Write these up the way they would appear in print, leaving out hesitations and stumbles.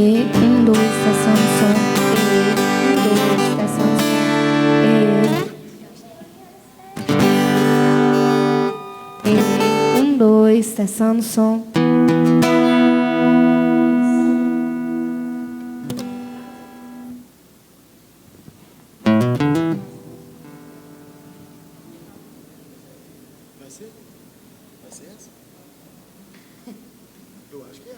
estação de som. Estação de som. Estação de som. Vai ser essa? Eu acho que é.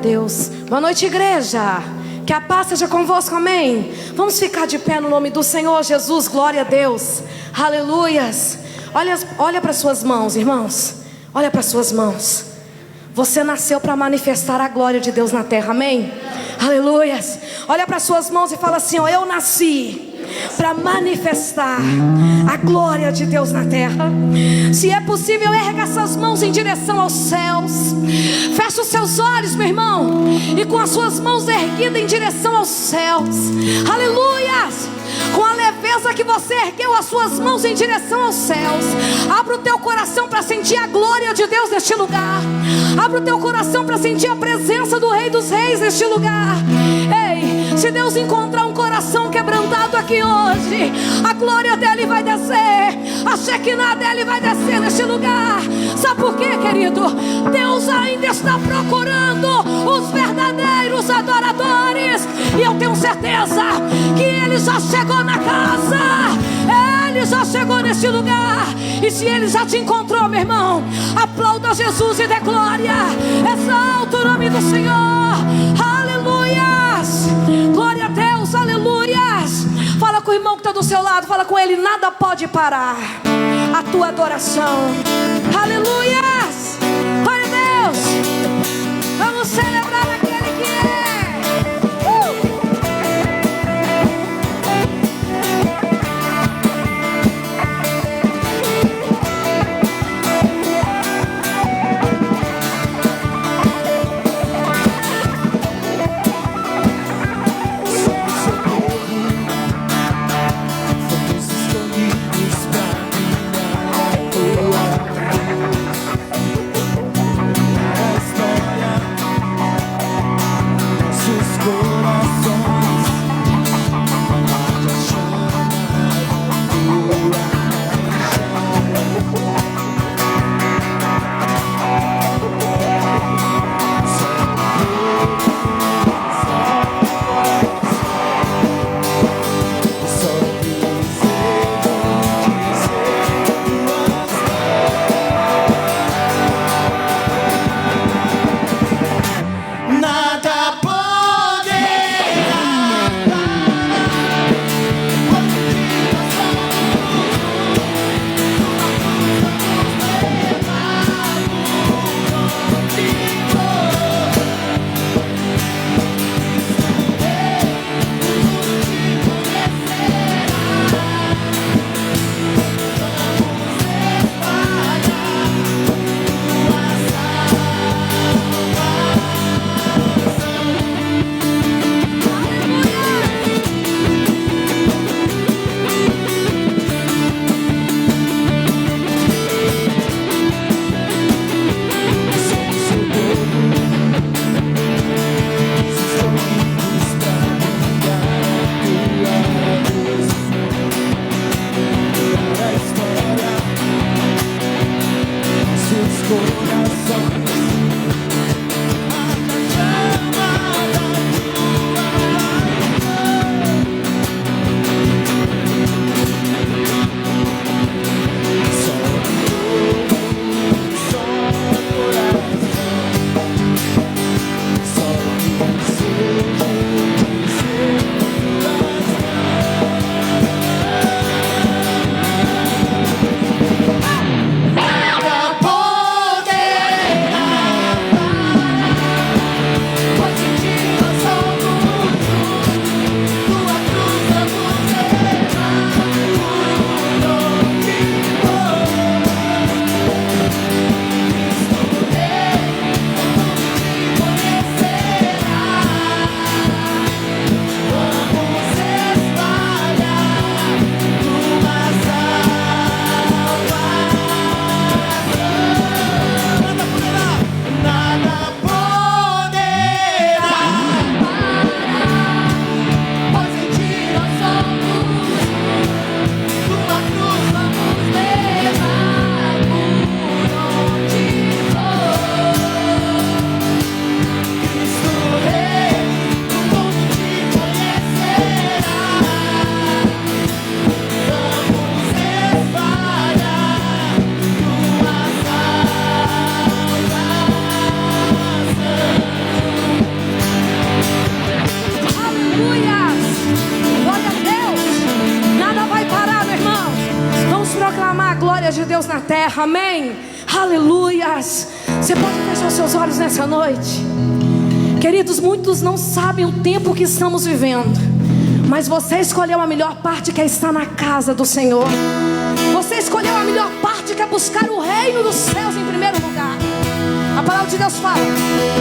Deus. Boa noite, igreja. Que a paz seja convosco, amém. Vamos ficar de pé no nome do Senhor Jesus. Glória a Deus. Aleluias. Olha para suas mãos, irmãos. Olha para suas mãos. Você nasceu para manifestar a glória de Deus na terra, amém? Aleluias. Olha para suas mãos e fala assim, ó, eu nasci para manifestar a glória de Deus na terra. Se é possível, erga essas mãos em direção aos céus. Feche os seus olhos, meu irmão, e com as suas mãos erguidas em direção aos céus. Aleluias. Com a leveza que você ergueu as suas mãos em direção aos céus, abra o teu coração para sentir a glória de Deus neste lugar. Abra o teu coração para sentir a presença do Rei dos Reis neste lugar. Ei, se Deus encontrar um coração quebrantado aqui hoje, a glória dele vai descer, a Shekinah dele vai descer neste lugar. Sabe por quê, querido? Deus ainda está procurando os verdadeiros adoradores, e eu tenho certeza que Ele já chegou na casa, Ele já chegou neste lugar. E se Ele já te encontrou, meu irmão, aplauda Jesus e dê glória. Exalta o nome do Senhor. Aleluias. Glória a Deus, aleluias. Fala com o irmão que está do seu lado, fala com ele, nada pode parar a tua adoração. Aleluias. Glória a Deus. Vamos celebrar aquele que é. glória de Deus na terra, amém? Aleluias. Você pode fechar os seus olhos nessa noite. Queridos, muitos não sabem o tempo que estamos vivendo, mas você escolheu a melhor parte, que é estar na casa do Senhor. Você escolheu a melhor parte, que é buscar o reino dos céus em primeiro lugar. A palavra de Deus fala: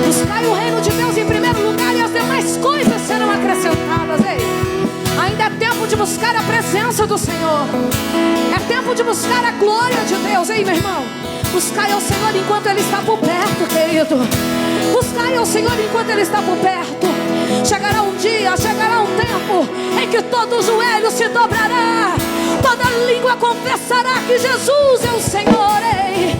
buscai o reino de Deus em primeiro lugar, e as demais coisas serão acrescentadas. Ei, ainda é tempo de buscar a presença do Senhor. É tempo de buscar a glória de Deus. Ei, meu irmão, buscai ao Senhor enquanto Ele está por perto, querido. Buscai ao Senhor enquanto Ele está por perto. Chegará um dia, chegará um tempo em que todo joelho se dobrará, toda língua confessará que Jesus é o Senhor. Ei,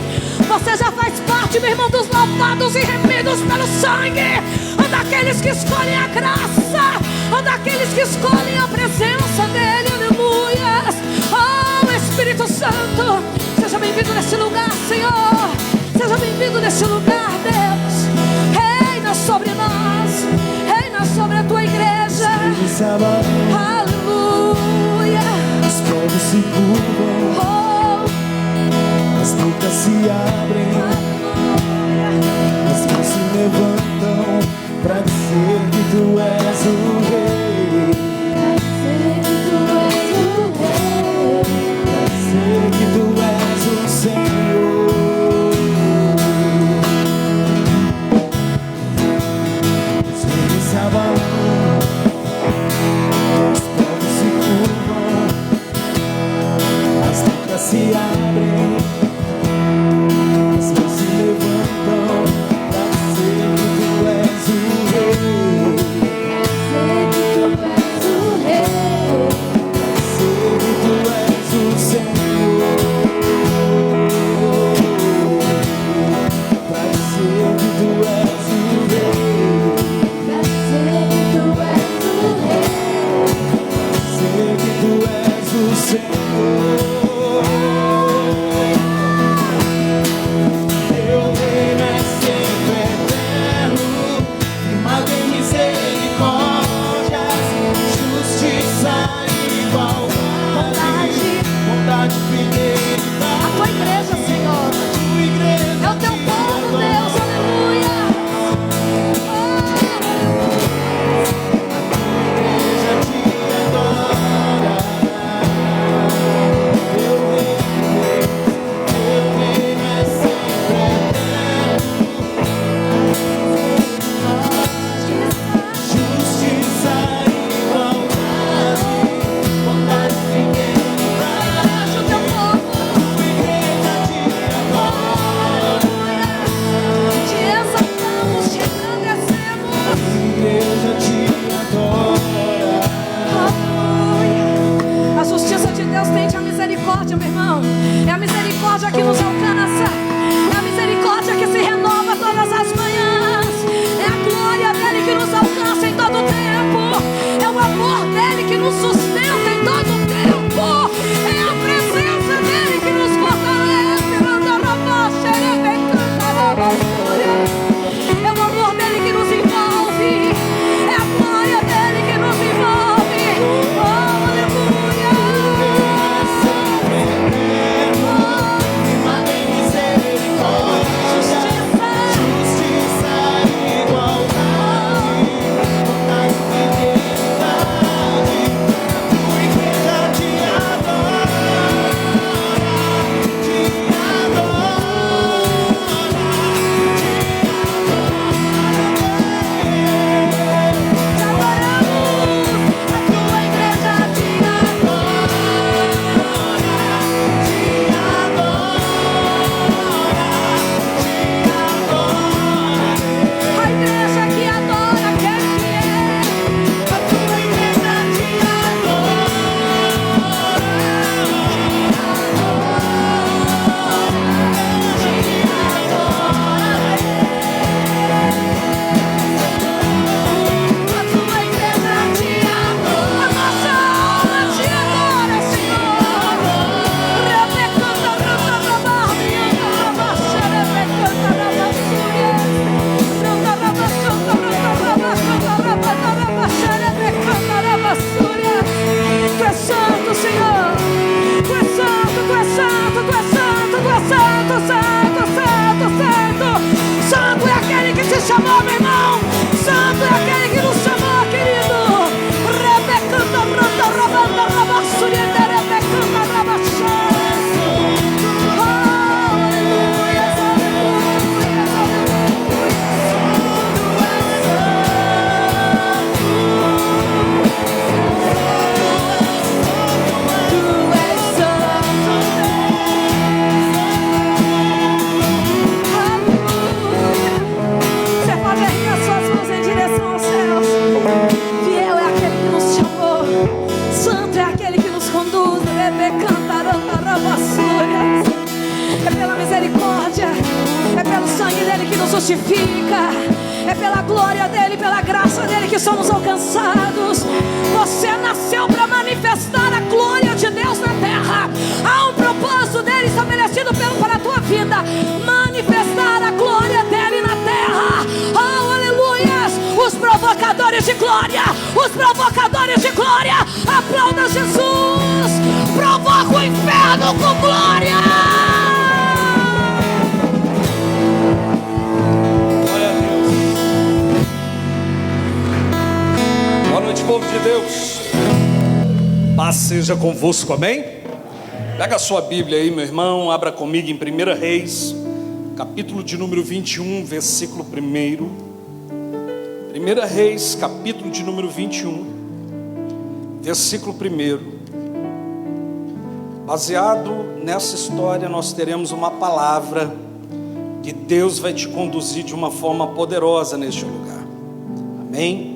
você já faz parte, meu irmão, dos lavados e remidos pelo sangue, daqueles que escolhem a graça, daqueles que escolhem a presença dEle. Aleluia. Oh, Espírito Santo, seja bem-vindo nesse lugar, Senhor. Seja bem-vindo nesse lugar, Deus. Reina sobre nós, reina sobre a tua igreja. Aleluia. Os povos se curvam, as bocas se abrem, as mãos se levantam pra dizer que tu és o rei. Pra dizer que tu és o Senhor. Os reinos se abalam, os povos se curvam, as bocas se abrem, as mãos se levantam pra dizer que tu és o rei. Pra dizer que tu és o Senhor. Pra dizer que tu és o rei. Pra dizer que tu és o Senhor. Teu reino é sempre eterno, firmado em misericórdias, justiça e igualdade, bondade e fidelidade. A tua igreja, Senhor, Tua igreja é o teu povo, Deus. Aleluia. te adora. Teu reino é sempre eterno, justiça e igualdade, bondade e fidelidade. O teu povo, Tua igreja te adora. te exaltamos, te engrandecemos. Tua igreja te adora. Aleluia. A justiça de Deus tende a misericórdia, meu irmão. É a misericórdia que nos alcança, é a misericórdia que se renova todas as manhãs, é a glória dele que nos alcança em todo o tempo, é o amor dele que nos sustenta em todo o tempo, é a presença dele que nos fortalece. É o amor dele que nos envolve, é a glória dele que nos envolve. Oh, aleluia. Firmado em misericórdia, justiça e igualdade, bondade e fidelidade. justifica. É pela glória dele, pela graça dele que somos alcançados. Você nasceu para manifestar a glória de Deus na terra. Há um propósito dele estabelecido para a tua vida. Manifestar a glória dele na terra. Oh, aleluias! Os provocadores de glória, os provocadores de glória, aplauda Jesus. Provoca o inferno com glória. Boa noite, povo de Deus. Paz seja convosco, amém? Pega a sua Bíblia aí, meu irmão, abra comigo em 1 Reis, capítulo de número 21, versículo 1. 1 Reis, capítulo de número 21, versículo 1. Baseado nessa história, nós teremos uma palavra que Deus vai te conduzir de uma forma poderosa neste lugar, amém?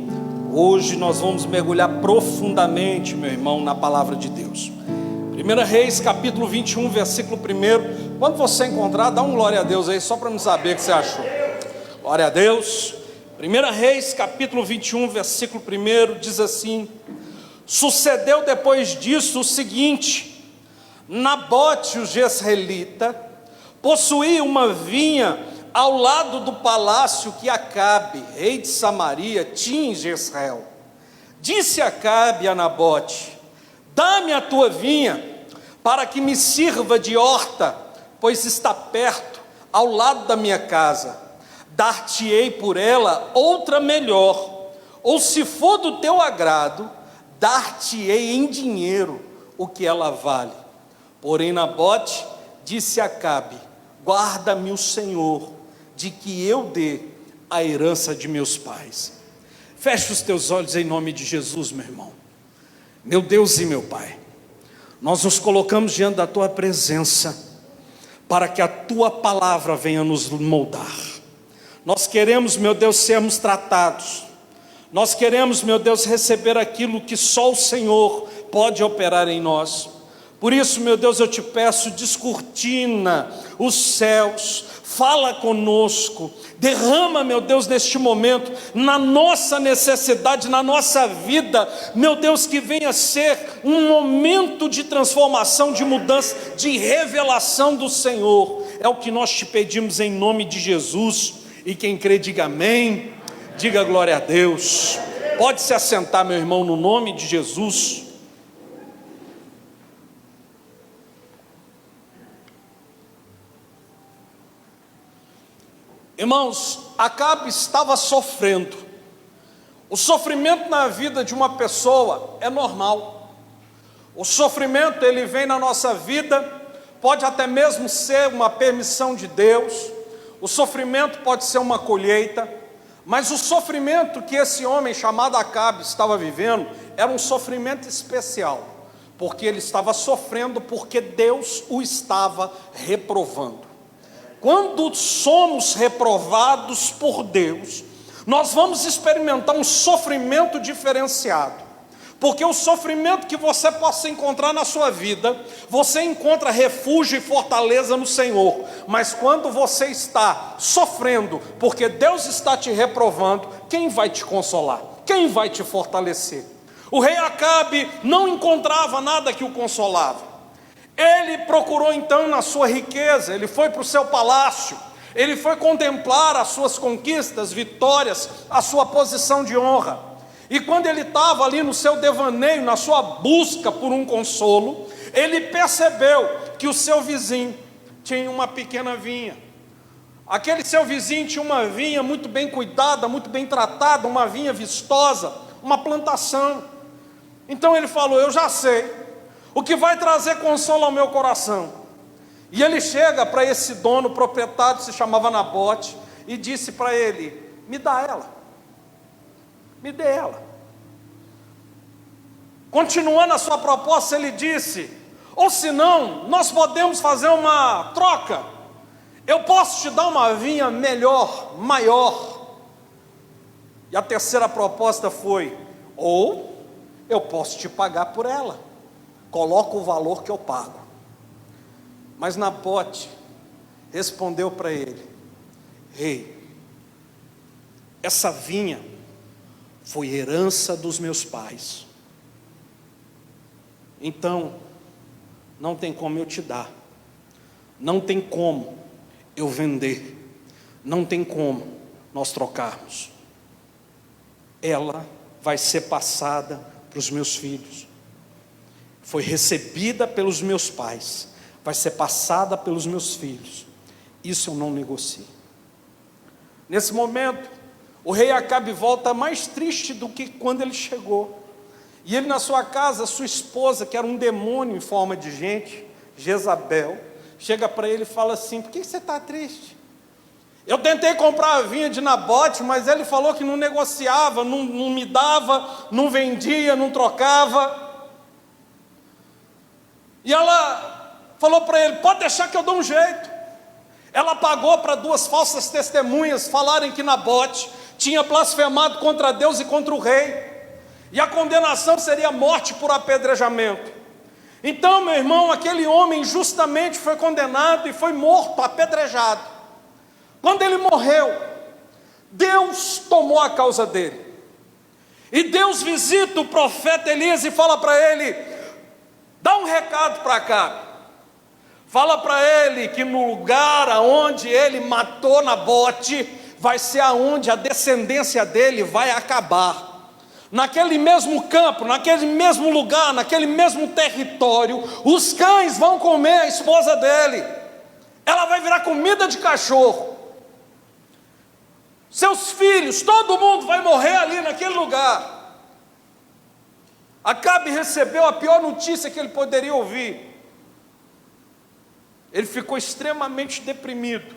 Hoje nós vamos mergulhar profundamente, meu irmão, na palavra de Deus. 1 Reis, capítulo 21, versículo 1. Quando você encontrar, dá um glória a Deus aí, só para me saber o que você achou. Glória a Deus. 1 Reis, capítulo 21, versículo 1, diz assim: sucedeu depois disso o seguinte: Nabote, o jezreelita, possuía uma vinha ao lado do palácio que Acabe, rei de Samaria, tinha em Jezreel. Disse Acabe a Nabote: dá-me a tua vinha, para que me sirva de horta, pois está perto, ao lado da minha casa. Dar-te-ei por ela outra melhor, ou se for do teu agrado, dar-te-ei em dinheiro o que ela vale. Porém Nabote disse a Acabe: guarda-me o Senhor, de que eu dê a herança de meus pais. Feche os teus olhos em nome de Jesus, meu irmão. Meu Deus e meu Pai, nós nos colocamos diante da tua presença, para que a tua palavra venha nos moldar. Nós queremos, meu Deus, sermos tratados. Nós queremos, meu Deus, receber aquilo que só o Senhor pode operar em nós. Por isso, meu Deus, eu te peço, descortina os céus, fala conosco, derrama, meu Deus, neste momento, na nossa necessidade, na nossa vida, meu Deus, que venha ser um momento de transformação, de mudança, de revelação do Senhor. É o que nós te pedimos em nome de Jesus. E quem crê, diga amém, diga glória a Deus. Pode se assentar, meu irmão, no nome de Jesus. Irmãos, Acabe estava sofrendo. O sofrimento na vida de uma pessoa é normal. O sofrimento, ele vem na nossa vida, pode até mesmo ser uma permissão de Deus. O sofrimento pode ser uma colheita, mas o sofrimento que esse homem chamado Acabe estava vivendo era um sofrimento especial, porque ele estava sofrendo porque Deus o estava reprovando. Quando somos reprovados por Deus, nós vamos experimentar um sofrimento diferenciado. Porque o sofrimento que você possa encontrar na sua vida, você encontra refúgio e fortaleza no Senhor. Mas quando você está sofrendo, porque Deus está te reprovando, quem vai te consolar? Quem vai te fortalecer? O rei Acabe não encontrava nada que o consolava. Ele procurou então na sua riqueza, ele foi para o seu palácio, ele foi contemplar as suas conquistas, vitórias, a sua posição de honra. E quando ele estava ali no seu devaneio, na sua busca por um consolo, ele percebeu que o seu vizinho tinha uma pequena vinha. Aquele seu vizinho tinha uma vinha muito bem cuidada, muito bem tratada, uma vinha vistosa, uma plantação. Então ele falou: eu já sei o que vai trazer consolo ao meu coração. E ele chega para esse dono, proprietário, se chamava Nabote, e disse para ele: me dá ela. Me dê ela. Continuando a sua proposta, ele disse: ou senão, nós podemos fazer uma troca. Eu posso te dar uma vinha melhor, maior. E a terceira proposta foi: ou eu posso te pagar por ela. Coloca o valor que eu pago. Mas Nabote respondeu para ele: rei, essa vinha foi herança dos meus pais. Então, não tem como eu te dar, não tem como eu vender, não tem como nós trocarmos. Ela vai ser passada para os meus filhos. Foi recebida pelos meus pais, vai ser passada pelos meus filhos. Isso eu não negocio. Nesse momento, o rei Acabe volta mais triste do que quando ele chegou. E ele na sua casa, sua esposa, que era um demônio em forma de gente, Jezabel, chega para ele e fala assim: por que você está triste? Eu tentei comprar a vinha de Nabote, mas ele falou que não negociava, não me dava, não vendia, não trocava. E ela falou para ele: pode deixar que eu dou um jeito. Ela pagou para 2 falsas testemunhas falarem que Nabote tinha blasfemado contra Deus e contra o rei, e a condenação seria morte por apedrejamento. Então, meu irmão, aquele homem justamente foi condenado e foi morto, apedrejado. Quando ele morreu, Deus tomou a causa dele. E Deus visita o profeta Elias e fala para ele: dá um recado para cá. Fala para ele que no lugar aonde ele matou Nabote, vai ser aonde a descendência dele vai acabar. Naquele mesmo campo, naquele mesmo lugar, naquele mesmo território, os cães vão comer a esposa dele. Ela vai virar comida de cachorro. Seus filhos, todo mundo vai morrer ali naquele lugar. Acabe recebeu a pior notícia que ele poderia ouvir. Ele ficou extremamente deprimido,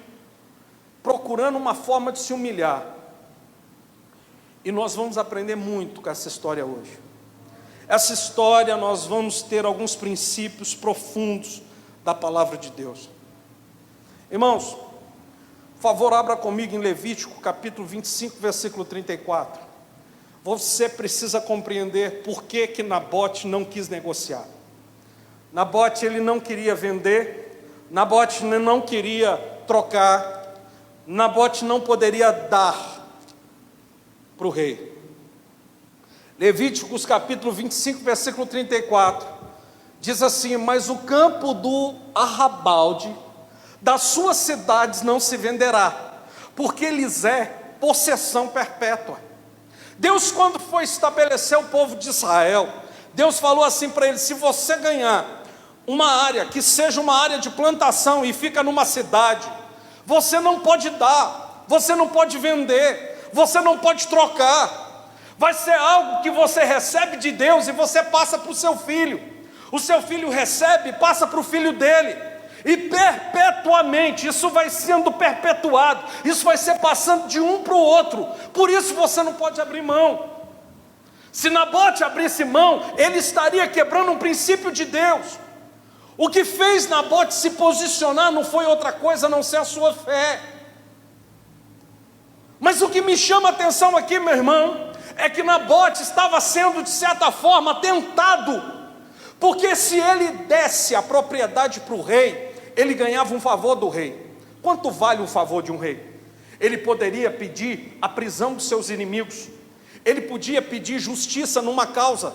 procurando uma forma de se humilhar. E nós vamos aprender muito com essa história hoje. Essa história nós vamos ter alguns princípios profundos da palavra de Deus. Irmãos, por favor, abra comigo em Levítico capítulo 25, versículo 34. Você precisa compreender por que Nabote não quis negociar. Nabote, ele não queria vender, Nabote não queria trocar, Nabote não poderia dar para o rei. Levíticos capítulo 25, versículo 34, diz assim: mas o campo do arrabalde das suas cidades não se venderá, porque lhes é possessão perpétua. Deus, quando foi estabelecer o povo de Israel, Deus falou assim para ele: se você ganhar uma área que seja uma área de plantação e fica numa cidade, você não pode dar, você não pode vender, você não pode trocar. Vai ser algo que você recebe de Deus e você passa para o seu filho. O seu filho recebe e passa para o filho dele. E perpetuamente, isso vai sendo perpetuado. Isso vai ser passando de um para o outro. Por isso você não pode abrir mão. Se Nabote abrisse mão, ele estaria quebrando um princípio de Deus. O que fez Nabote se posicionar não foi outra coisa a não ser a sua fé. Mas o que me chama a atenção aqui, meu irmão, é que Nabote estava sendo, de certa forma, tentado, porque se ele desse a propriedade para o rei, ele ganhava um favor do rei. Quanto vale um favor de um rei? Ele poderia pedir a prisão dos seus inimigos, ele podia pedir justiça numa causa,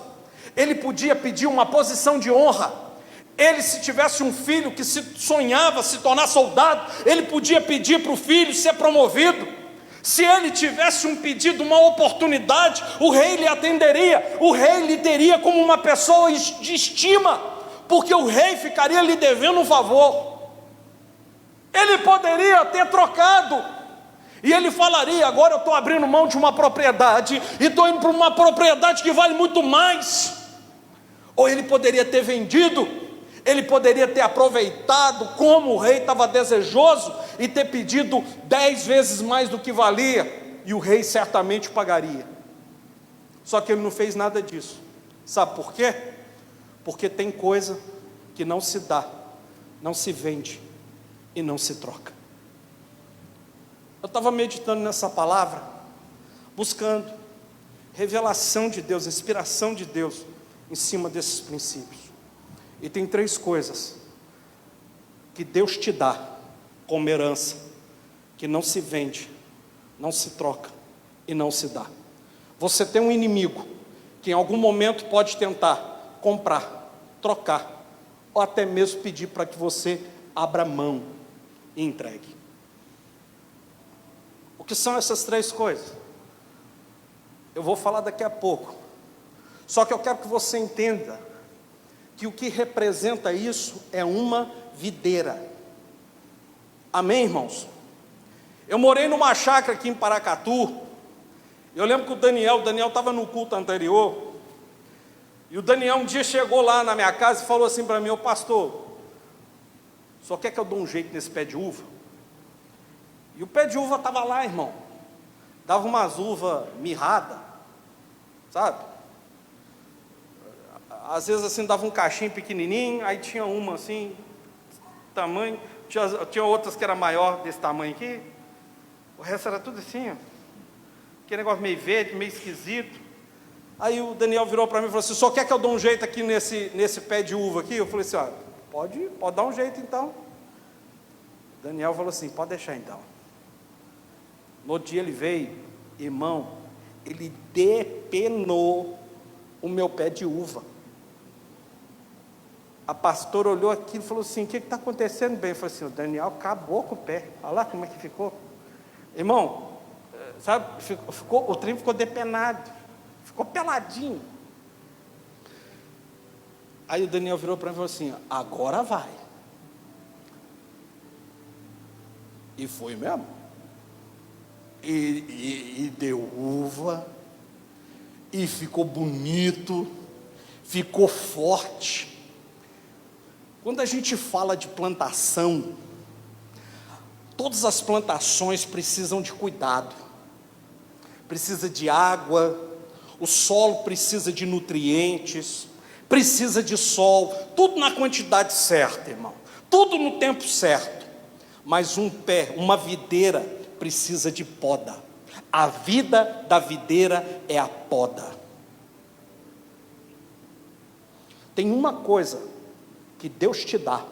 ele podia pedir uma posição de honra. Ele, se tivesse um filho que sonhava se tornar soldado, ele podia pedir para o filho ser promovido. Se ele tivesse um pedido, uma oportunidade, o rei lhe atenderia, o rei lhe teria como uma pessoa de estima, porque o rei ficaria lhe devendo um favor. Ele poderia ter trocado, e ele falaria: agora eu estou abrindo mão de uma propriedade, e estou indo para uma propriedade que vale muito mais. Ou ele poderia ter vendido, ele poderia ter aproveitado como o rei estava desejoso e ter pedido 10 vezes mais do que valia, e o rei certamente pagaria. Só que ele não fez nada disso. Sabe por quê? Porque tem coisa que não se dá, não se vende e não se troca. Eu estava meditando nessa palavra, buscando revelação de Deus, inspiração de Deus em cima desses princípios. E tem 3 coisas que Deus te dá como herança, que não se vende, não se troca e não se dá. Você tem um inimigo que em algum momento pode tentar comprar, trocar, ou até mesmo pedir para que você abra mão e entregue. O que são essas três coisas? Eu vou falar daqui a pouco. Só que eu quero que você entenda que o que representa isso é uma videira. Amém, irmãos? Eu morei numa chácara aqui em Paracatu. Eu lembro que o Daniel estava no culto anterior. E o Daniel um dia chegou lá na minha casa e falou assim para mim: ô pastor, só quer que eu dou um jeito nesse pé de uva? E o pé de uva estava lá, irmão. Dava umas uvas mirradas, sabe? Às vezes assim dava um cachinho pequenininho, aí tinha uma assim, tamanho, tinha outras que era maior desse tamanho aqui. O resto era tudo assim, ó. Aquele negócio meio verde, meio esquisito. Aí o Daniel virou para mim e falou assim: só quer que eu dou um jeito aqui nesse pé de uva aqui? Eu falei assim: ó, pode dar um jeito então. O Daniel falou assim: pode deixar então. No outro dia ele veio, irmão, ele depenou o meu pé de uva. A pastora olhou aquilo e falou assim: o que está acontecendo, bem? Eu falei assim: o Daniel acabou com o pé. Olha lá como é que ficou. Irmão, sabe, o trem ficou depenado, ficou peladinho. Aí o Daniel virou para mim e falou assim: agora vai. E foi mesmo. E deu uva, e ficou bonito, ficou forte. Quando a gente fala de plantação, todas as plantações precisam de cuidado, precisa de água, o solo precisa de nutrientes, precisa de sol, tudo na quantidade certa, irmão, tudo no tempo certo. Mas um pé, uma videira, precisa de poda. A vida da videira é a poda. Tem uma coisa que Deus te dá,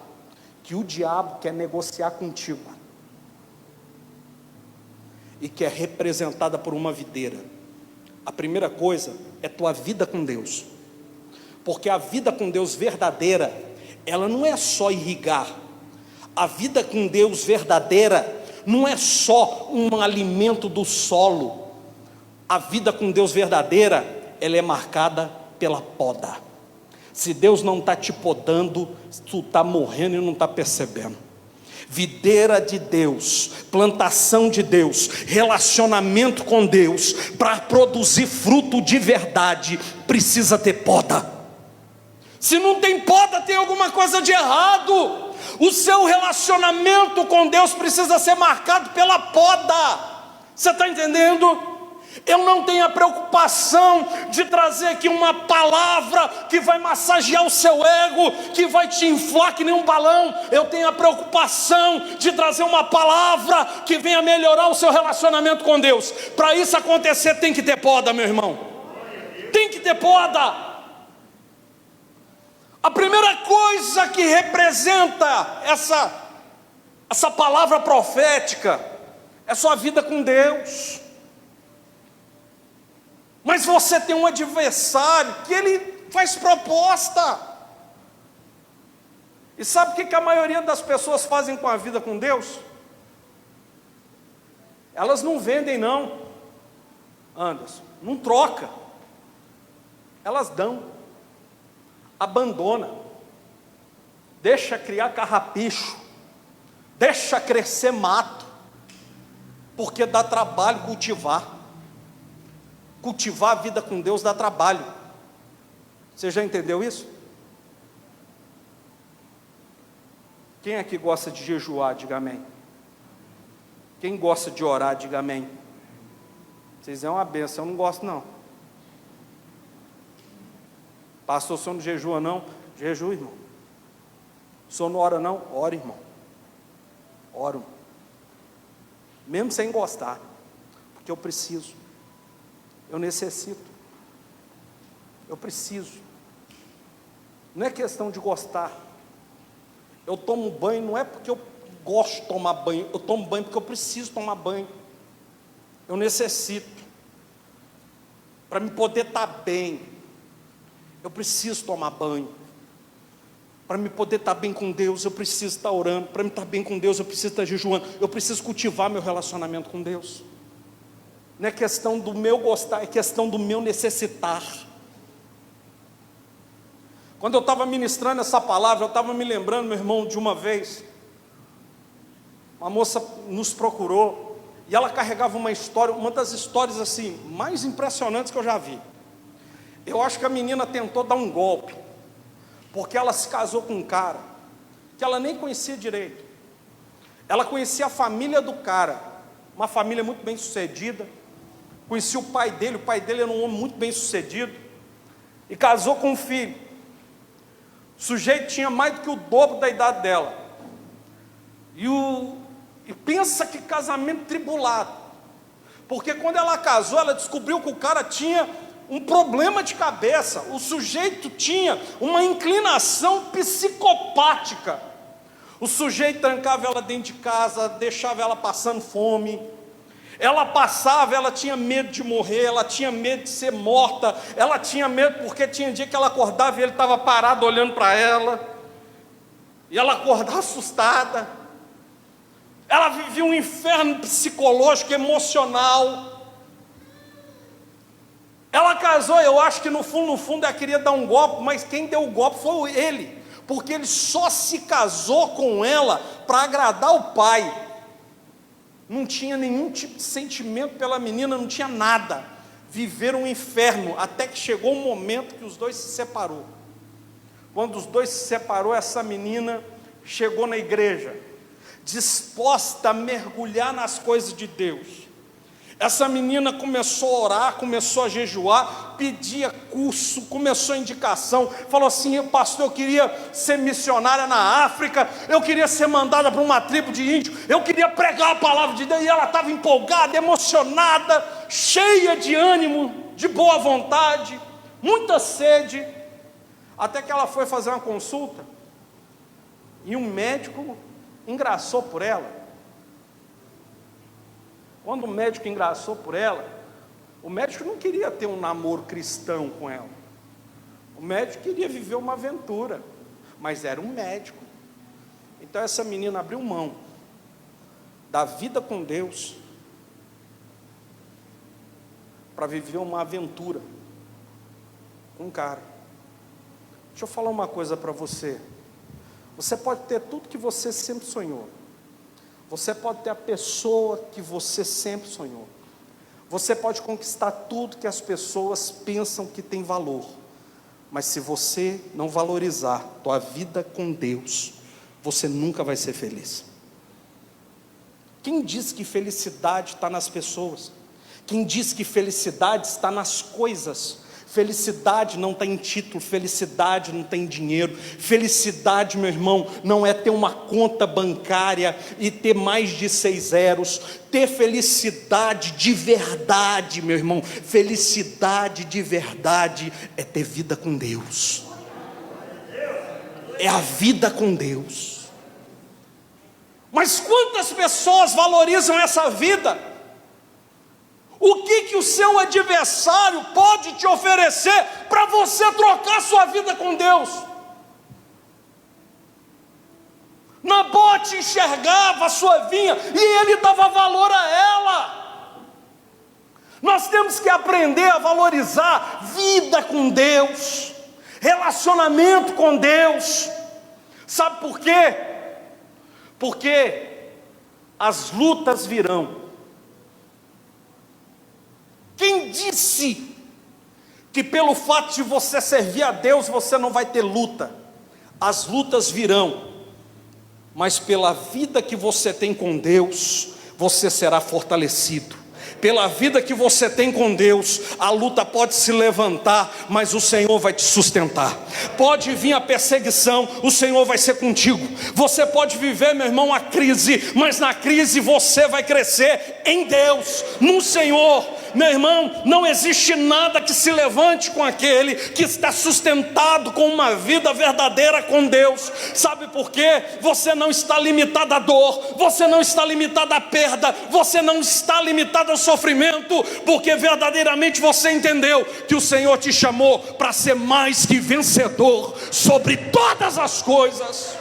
que o diabo quer negociar contigo, e que é representada por uma videira. A primeira coisa é tua vida com Deus, porque a vida com Deus verdadeira, ela não é só irrigar. A vida com Deus verdadeira não é só um alimento do solo. A vida com Deus verdadeira, ela é marcada pela poda. Se Deus não está te podando, tu está morrendo e não está percebendo. Videira de Deus, plantação de Deus, relacionamento com Deus, para produzir fruto de verdade, precisa ter poda. Se não tem poda, tem alguma coisa de errado. O seu relacionamento com Deus precisa ser marcado pela poda. Você está entendendo? Eu não tenho a preocupação de trazer aqui uma palavra que vai massagear o seu ego, que vai te inflar que nem um balão. Eu tenho a preocupação de trazer uma palavra que venha melhorar o seu relacionamento com Deus. Para isso acontecer, tem que ter poda, meu irmão. Tem que ter poda. A primeira coisa que representa essa palavra profética é sua vida com Deus. Mas você tem um adversário que ele faz proposta. E sabe o que a maioria das pessoas fazem com a vida com Deus? Elas não vendem não, Anderson, não troca. Elas dão. Abandona, deixa criar carrapicho, deixa crescer mato, porque dá trabalho cultivar a vida com Deus dá trabalho. Você já entendeu isso? Quem aqui gosta de jejuar, diga amém. Quem gosta de orar, diga amém. Vocês é uma benção, eu não gosto não. Pastor, o senhor não jejua não? Jejua, irmão. O senhor não ora não? Ora, irmão. Oro. Mesmo sem gostar. Porque eu preciso. Eu necessito. Eu preciso. Não é questão de gostar. Eu tomo banho não é porque eu gosto de tomar banho. Eu tomo banho porque eu preciso tomar banho. Eu necessito. para me poder estar bem, eu preciso tomar banho. Para me poder estar bem com Deus, eu preciso estar orando. Para me estar bem com Deus, eu preciso estar jejuando. Eu preciso cultivar meu relacionamento com Deus. Não é questão do meu gostar, é questão do meu necessitar. Quando eu estava ministrando essa palavra, eu estava me lembrando, meu irmão, de uma vez, uma moça nos procurou, e ela carregava uma história, uma das histórias assim, mais impressionantes que eu já vi. Eu acho que a menina tentou dar um golpe, porque ela se casou com um cara, que ela nem conhecia direito. Ela conhecia a família do cara, uma família muito bem sucedida, conhecia o pai dele era um homem muito bem sucedido, e casou com um filho. O sujeito tinha mais do que o dobro da idade dela, e pensa que casamento tribulado, porque quando ela casou, ela descobriu que o cara tinha um problema de cabeça. O sujeito tinha uma inclinação psicopática. O sujeito trancava ela dentro de casa, deixava ela passando fome. Ela tinha medo de morrer, ela tinha medo de ser morta, ela tinha medo porque tinha dia que ela acordava e ele estava parado olhando para ela, e ela acordava assustada. Ela vivia um inferno psicológico, emocional. Ela casou, eu acho que no fundo ela queria dar um golpe, mas quem deu o golpe foi ele, porque ele só se casou com ela para agradar o pai. Não tinha nenhum tipo de sentimento pela menina, não tinha nada. Viveram um inferno, até que chegou um momento que os dois se separou. Quando os dois se separou, essa menina chegou na igreja, disposta a mergulhar nas coisas de Deus. Essa menina começou a orar, começou a jejuar, pedia curso, começou a indicação, falou assim: pastor, eu queria ser missionária na África, eu queria ser mandada para uma tribo de índio, eu queria pregar a palavra de Deus. E ela estava empolgada, emocionada, cheia de ânimo, de boa vontade, muita sede, até que ela foi fazer uma consulta, e um médico engraçou por ela. Quando o médico engraçou por ela, o médico não queria ter um namoro cristão com ela. O médico queria viver uma aventura, mas era um médico. Então essa menina abriu mão da vida com Deus para viver uma aventura com um cara. Deixa eu falar uma coisa para você. Você pode ter tudo que você sempre sonhou. Você pode ter a pessoa que você sempre sonhou. Você pode conquistar tudo que as pessoas pensam que tem valor. Mas se você não valorizar tua vida com Deus, você nunca vai ser feliz. Quem diz que felicidade está nas pessoas? Quem diz que felicidade está nas coisas? Felicidade não está em título, felicidade não tem dinheiro. Felicidade, meu irmão, não é ter uma conta bancária e ter mais de 6 zeros. Ter felicidade de verdade, meu irmão, felicidade de verdade é ter vida com Deus. É a vida com Deus. Mas quantas pessoas valorizam essa vida? O que o seu adversário pode te oferecer para você trocar sua vida com Deus? Nabote enxergava a sua vinha e ele dava valor a ela. Nós temos que aprender a valorizar vida com Deus, relacionamento com Deus. Sabe por quê? Porque as lutas virão. Quem disse que pelo fato de você servir a Deus você não vai ter luta? As lutas virão, mas pela vida que você tem com Deus, você será fortalecido. Pela vida que você tem com Deus, a luta pode se levantar, mas o Senhor vai te sustentar. Pode vir a perseguição, o Senhor vai ser contigo. Você pode viver, meu irmão, a crise, mas na crise você vai crescer em Deus, no Senhor. Meu irmão, não existe nada que se levante com aquele que está sustentado com uma vida verdadeira com Deus. Sabe por quê? Você não está limitado à dor, você não está limitado à perda, você não está limitado ao sofrimento. sofrimento, porque verdadeiramente você entendeu que o Senhor te chamou para ser mais que vencedor sobre todas as coisas.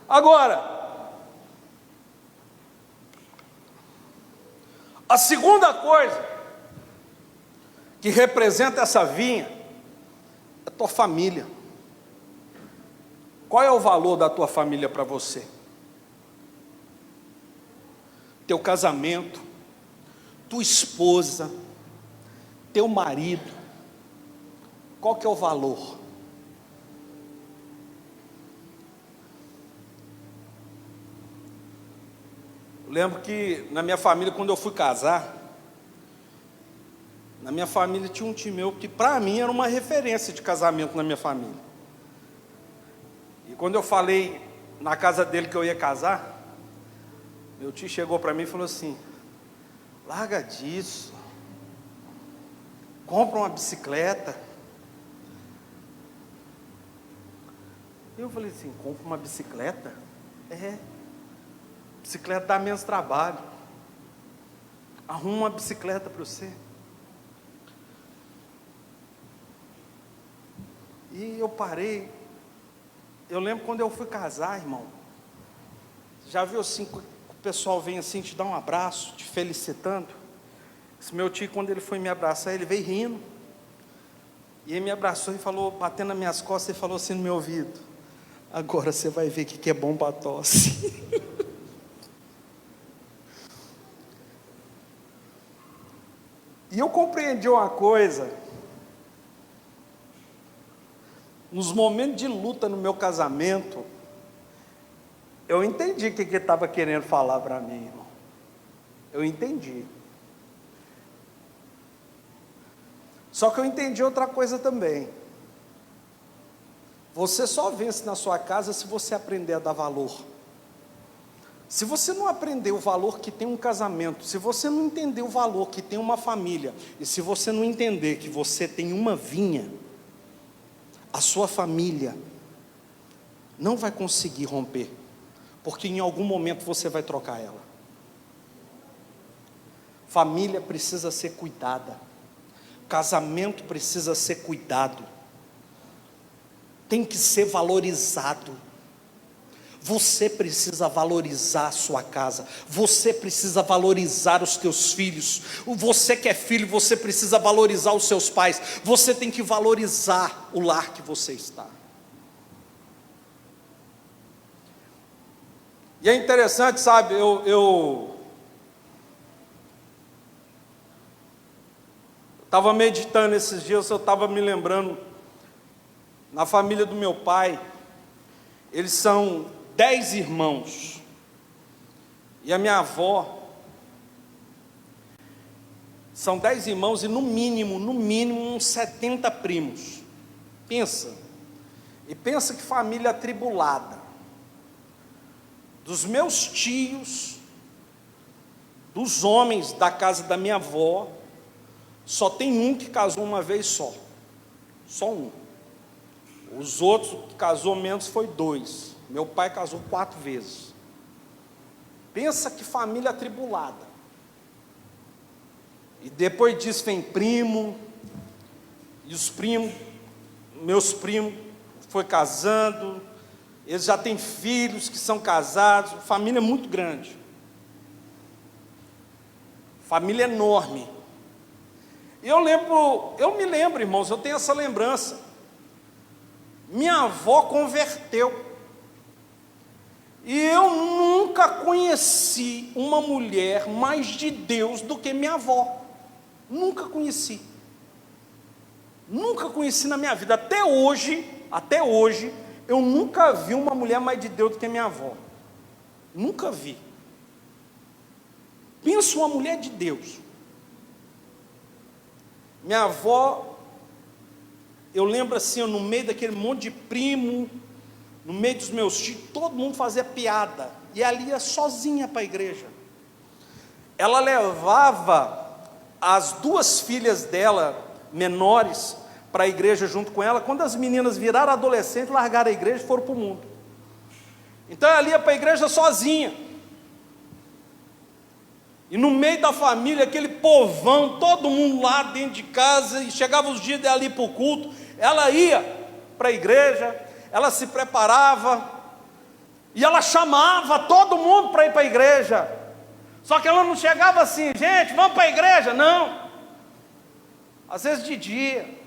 Agora, a segunda coisa que representa essa vinha é a tua família. Qual é o valor da tua família para você? Teu casamento, tua esposa, teu marido, qual que é o valor? Eu lembro que na minha família, quando eu fui casar, na minha família tinha um tio meu que para mim era uma referência de casamento na minha família. E quando eu falei na casa dele que eu ia casar, meu tio chegou para mim e falou assim: larga disso, compra uma bicicleta. Eu falei assim: compra uma bicicleta? Bicicleta dá menos trabalho. Arruma uma bicicleta para você. E eu parei. Eu lembro quando eu fui casar, irmão. Já viu assim, o pessoal vem assim te dar um abraço, te felicitando? Esse meu tio, quando ele foi me abraçar, ele veio rindo. E ele me abraçou e falou, batendo nas minhas costas, e falou assim no meu ouvido: agora você vai ver o que é bom para tosse. E eu compreendi uma coisa. Nos momentos de luta no meu casamento, eu entendi o que ele estava querendo falar para mim, irmão. Eu entendi. Só que eu entendi outra coisa também. Você só vence na sua casa se você aprender a dar valor. Se você não aprender o valor que tem um casamento, se você não entender o valor que tem uma família, e se você não entender que você tem uma vinha, a sua família não vai conseguir romper, porque em algum momento você vai trocar ela. Família precisa ser cuidada, casamento precisa ser cuidado, tem que ser valorizado. Você precisa valorizar a sua casa, você precisa valorizar os teus filhos. Você que é filho, você precisa valorizar os seus pais. Você tem que valorizar o lar que você está. E é interessante, sabe, eu estava meditando esses dias, eu estava me lembrando, na família do meu pai, eles são 10 irmãos, e a minha avó, são 10 irmãos e no mínimo uns 70 primos. Pensa que família atribulada. Dos meus tios, dos homens da casa da minha avó, só tem um que casou uma vez só um. Os outros que casou menos foi 2. Meu pai casou 4 vezes. Pensa que família atribulada. E depois disso vem primo. E os primos, meus primos, foi casando. Eles já têm filhos que são casados. Família muito grande. Família enorme. E eu me lembro, irmãos, eu tenho essa lembrança. Minha avó converteu. E eu nunca conheci uma mulher mais de Deus do que minha avó. Nunca conheci. Nunca conheci na minha vida. Até hoje, eu nunca vi uma mulher mais de Deus do que minha avó. Nunca vi. Pensa uma mulher de Deus. Minha avó, eu lembro assim, no meio daquele monte de primo, no meio dos meus tios, todo mundo fazia piada, e ela ia sozinha para a igreja. Ela levava as 2 filhas dela, menores, para a igreja junto com ela. Quando as meninas viraram adolescentes, largaram a igreja e foram para o mundo. Então ela ia para a igreja sozinha. E no meio da família, aquele povão, todo mundo lá dentro de casa, e chegava os dias dela ir para o culto, ela ia para a igreja, ela se preparava, e ela chamava todo mundo para ir para a igreja. Só que ela não chegava assim, gente, vamos para a igreja, não. Às vezes de dia,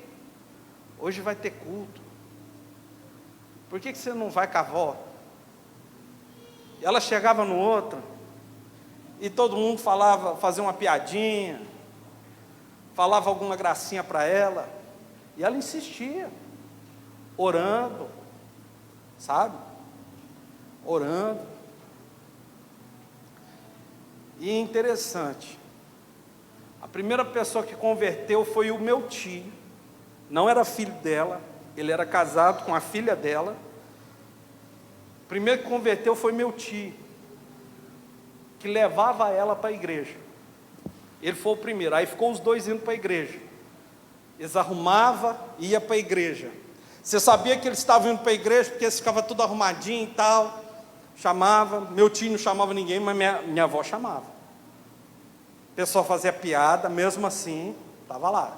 hoje vai ter culto, por que você não vai com a avó? E ela chegava no outro, e todo mundo falava, fazia uma piadinha, falava alguma gracinha para ela, e ela insistia, orando, sabe? Orando. E é interessante, a primeira pessoa que converteu foi o meu tio, não era filho dela, ele era casado com a filha dela. O primeiro que converteu foi meu tio, que levava ela para a igreja. Ele foi o primeiro, aí ficou os dois indo para a igreja. Eles arrumavam e iam para a igreja. Você sabia que eles estavam indo para a igreja porque eles ficavam tudo arrumadinho e tal. Chamava, meu tio não chamava ninguém, mas minha avó chamava. O pessoal fazia piada, mesmo assim, estava lá.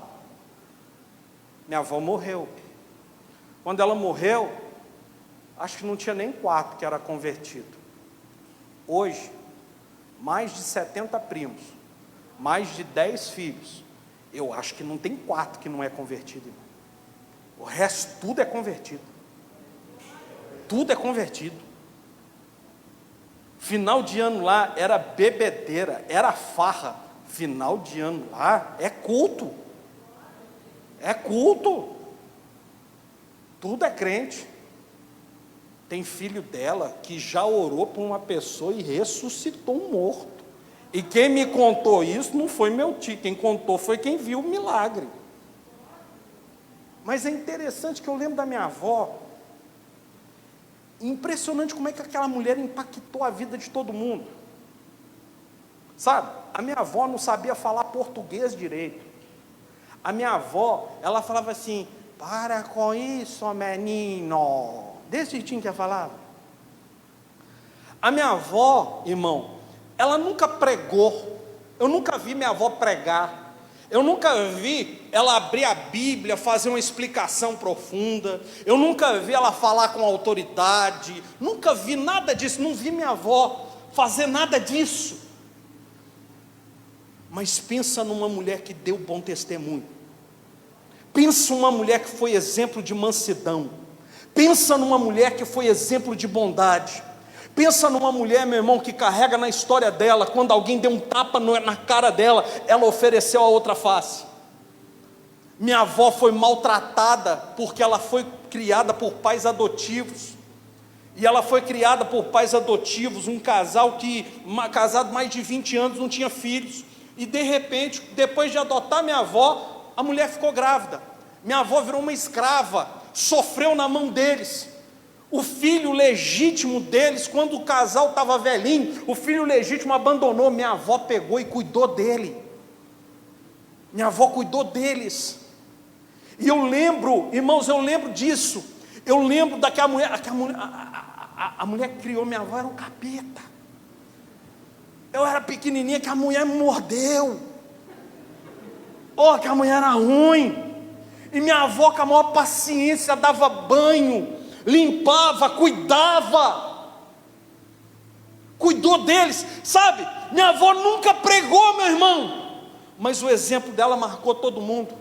Minha avó morreu. Quando ela morreu, acho que não tinha nem 4 que era convertido. Hoje, mais de 70 primos, mais de 10 filhos. Eu acho que não tem 4 que não é convertido, irmão. O resto tudo é convertido. Tudo é convertido. Final de ano lá era bebedeira, era farra. Final de ano lá é culto. É culto. Tudo é crente. Tem filho dela que já orou por uma pessoa e ressuscitou um morto. E quem me contou isso não foi meu tio, quem contou foi quem viu o milagre. Mas é interessante que eu lembro da minha avó, impressionante como é que aquela mulher impactou a vida de todo mundo. Sabe, a minha avó não sabia falar português direito. A minha avó, ela falava assim, para com isso, menino. Desse jeitinho que ela falava. A minha avó, irmão, ela nunca pregou. Eu nunca vi minha avó pregar. Eu nunca vi ela abrir a Bíblia, fazer uma explicação profunda. Eu nunca vi ela falar com autoridade. Nunca vi nada disso. Não vi minha avó fazer nada disso. Mas pensa numa mulher que deu bom testemunho. Pensa numa mulher que foi exemplo de mansidão. Pensa numa mulher que foi exemplo de bondade. Pensa numa mulher, meu irmão, que carrega na história dela, quando alguém deu um tapa na cara dela, ela ofereceu a outra face. Minha avó foi maltratada, porque ela foi criada por pais adotivos. E ela foi criada por pais adotivos, um casal casado mais de 20 anos, não tinha filhos. E de repente, depois de adotar minha avó, a mulher ficou grávida. Minha avó virou uma escrava, sofreu na mão deles. O filho legítimo deles, quando o casal estava velhinho, o filho legítimo abandonou, minha avó pegou e cuidou dele. Minha avó cuidou deles. E eu lembro, irmãos, eu lembro disso. Eu lembro daquela mulher, a mulher que criou minha avó era um capeta. Eu era pequenininha, que a mulher me mordeu. Oh, que a mulher era ruim. E minha avó, com a maior paciência, dava banho, limpava, cuidou deles, sabe? Minha avó nunca pregou, meu irmão, mas o exemplo dela marcou todo mundo.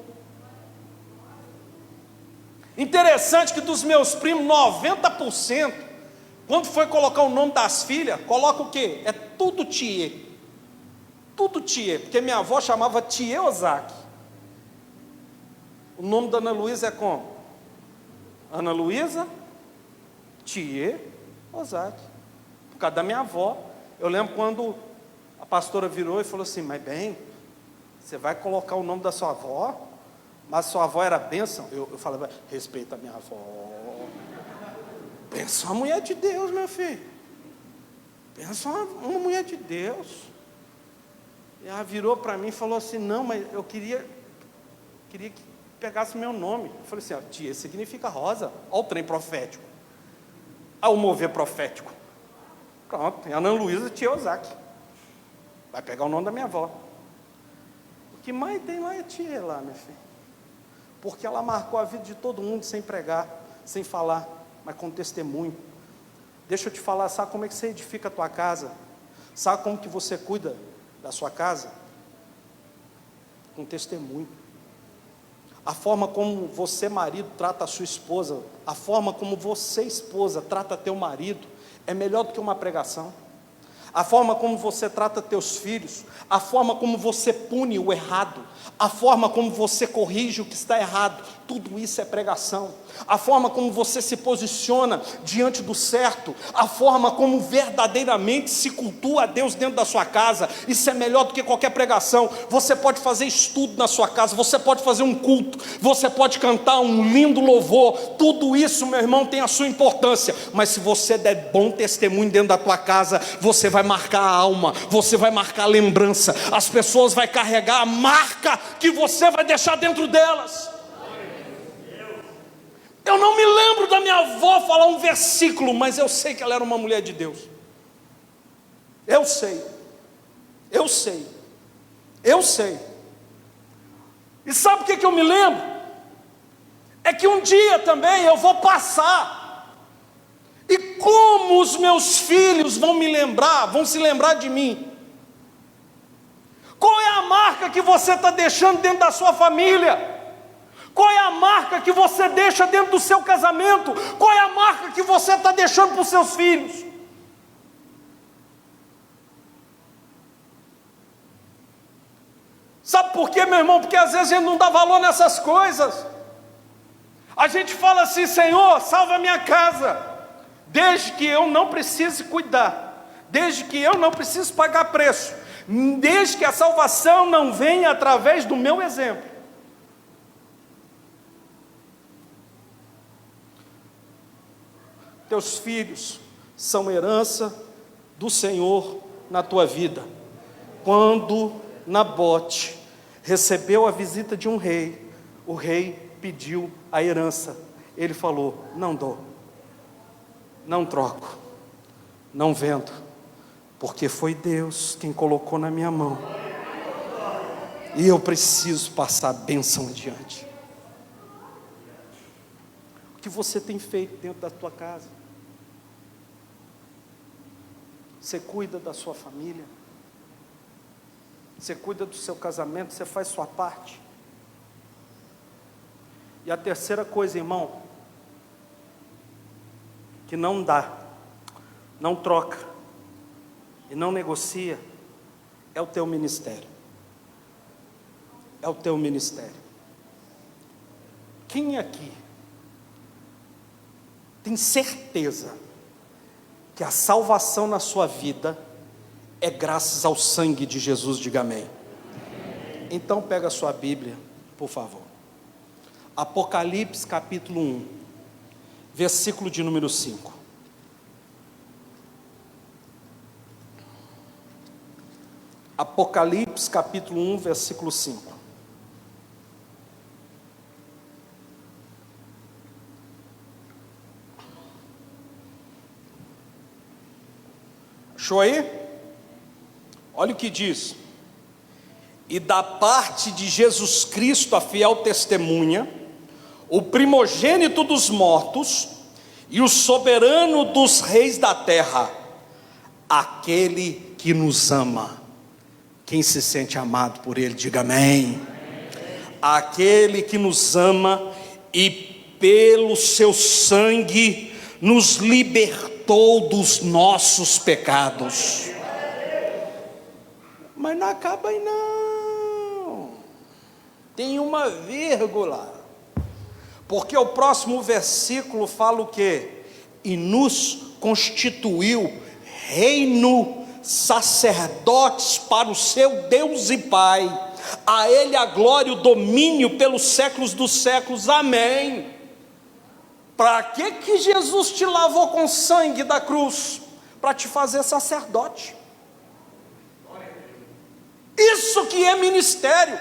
Interessante que dos meus primos, 90%, quando foi colocar o nome das filhas, coloca o quê? É tudo Tiê. Tudo Tiê, porque minha avó chamava Tiê Ozaki. O nome da Ana Luísa é como? Ana Luísa Tiê Ozaki. Por causa da minha avó. Eu lembro quando a pastora virou e falou assim, mas bem, você vai colocar o nome da sua avó? Mas sua avó era bênção? Eu falava, respeita a minha avó. Pensa uma mulher de Deus, meu filho. Pensa uma mulher de Deus. E ela virou para mim e falou assim, não, mas eu queria que pegasse meu nome. Eu falei assim, ó, tia, significa rosa. Olha o trem profético. Olha o mover profético. Pronto, é Ana Luísa Tia Ozaki. Vai pegar o nome da minha avó. O que mais tem lá é tia lá, minha filha. Porque ela marcou a vida de todo mundo sem pregar, sem falar, mas com testemunho. Deixa eu te falar, sabe como é que você edifica a tua casa? Sabe como que você cuida da sua casa? Com testemunho. A forma como você, marido, trata a sua esposa, a forma como você, esposa, trata teu marido, é melhor do que uma pregação. A forma como você trata teus filhos, a forma como você pune o errado, a forma como você corrige o que está errado, tudo isso é pregação. A forma como você se posiciona diante do certo, a forma como verdadeiramente se cultua a Deus dentro da sua casa, isso é melhor do que qualquer pregação. Você pode fazer estudo na sua casa, você pode fazer um culto, você pode cantar um lindo louvor, tudo isso, meu irmão, tem a sua importância, mas se você der bom testemunho dentro da tua casa, você vai marcar a alma, você vai marcar a lembrança, as pessoas vão carregar a marca que você vai deixar dentro delas. Eu não me lembro da minha avó falar um versículo, mas eu sei que ela era uma mulher de Deus. Eu sei. E sabe o que eu me lembro? É que um dia também eu vou passar, e como os meus filhos vão se lembrar de mim. Qual é a marca que você está deixando dentro da sua família? Qual é a marca que você deixa dentro do seu casamento? Qual é a marca que você está deixando para os seus filhos? Sabe por quê, meu irmão? Porque às vezes a gente não dá valor nessas coisas. A gente fala assim: Senhor, salva a minha casa, desde que eu não precise cuidar, desde que eu não precise pagar preço, desde que a salvação não venha através do meu exemplo. Teus filhos são herança do Senhor na tua vida. Quando Nabote recebeu a visita de um rei, o rei pediu a herança. Ele falou: não dou, não troco, não vendo, porque foi Deus quem colocou na minha mão, e eu preciso passar a bênção adiante. O que você tem feito dentro da tua casa? Você cuida da sua família? Você cuida do seu casamento? Você faz sua parte? E a terceira coisa, irmão, que não dá, não troca e não negocia, é o teu ministério. É o teu ministério. Quem aqui tem certeza que a salvação na sua vida é graças ao sangue de Jesus? Diga amém. Então pega a sua Bíblia, por favor. Apocalipse capítulo 1, versículo de número 5. Apocalipse capítulo 1, versículo 5. Achou aí? Olha o que diz: e da parte de Jesus Cristo, a fiel testemunha, o primogênito dos mortos e o soberano dos reis da terra, aquele que nos ama. Quem se sente amado por Ele, diga amém. Aquele que nos ama e pelo seu sangue nos libertou dos nossos pecados. Mas não acaba aí não, tem uma vírgula, porque o próximo versículo fala o quê? E nos constituiu reino, sacerdotes para o seu Deus e Pai, a Ele a glória e o domínio pelos séculos dos séculos, amém. Para que Jesus te lavou com sangue da cruz? Para te fazer sacerdote. Isso que é ministério.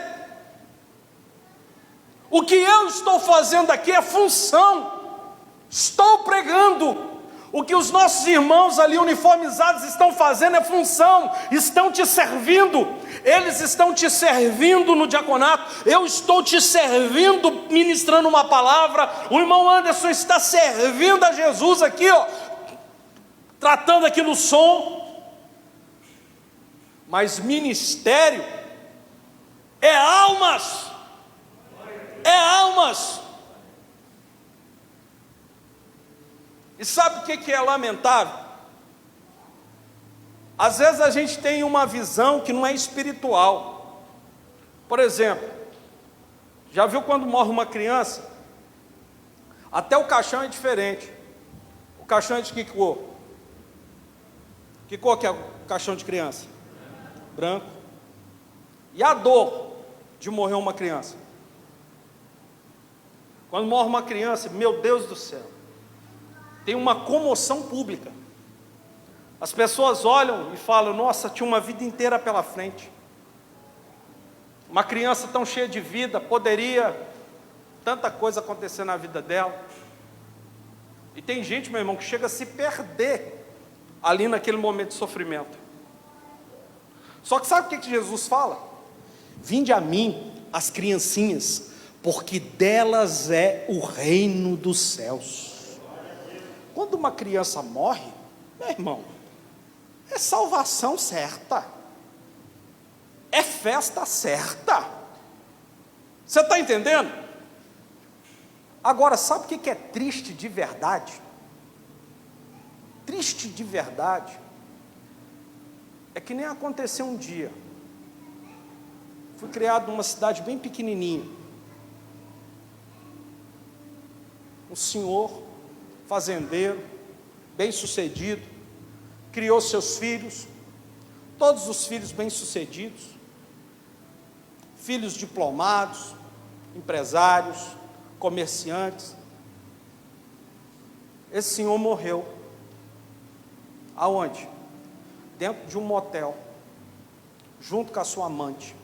O que eu estou fazendo aqui é função. Estou pregando. O que os nossos irmãos ali uniformizados estão fazendo é função, estão te servindo. Eles estão te servindo no diaconato, eu estou te servindo ministrando uma palavra. O irmão Anderson está servindo a Jesus aqui, ó, tratando aqui no som. Mas ministério é almas. É almas. E sabe o que é lamentável? Às vezes a gente tem uma visão que não é espiritual. Por exemplo, já viu quando morre uma criança? Até o caixão é diferente. O caixão é de que cor? Que cor que é o caixão de criança? Branco. E a dor de morrer uma criança? Quando morre uma criança, meu Deus do céu, tem uma comoção pública. As pessoas olham e falam: nossa, tinha uma vida inteira pela frente. Uma criança tão cheia de vida, poderia tanta coisa acontecer na vida dela. E tem gente, meu irmão, que chega a se perder ali naquele momento de sofrimento. Só que sabe o que Jesus fala? Vinde a mim, as criancinhas, porque delas é o reino dos céus. Quando uma criança morre, meu irmão, é salvação certa, é festa certa. Você está entendendo? Agora, sabe o que é triste de verdade? Triste de verdade é que nem aconteceu um dia. Fui criado numa cidade bem pequenininha. Um senhor fazendeiro, bem-sucedido, criou seus filhos, todos os filhos bem-sucedidos, filhos diplomados, empresários, comerciantes. Esse senhor morreu. Aonde? Dentro de um motel, junto com a sua amante.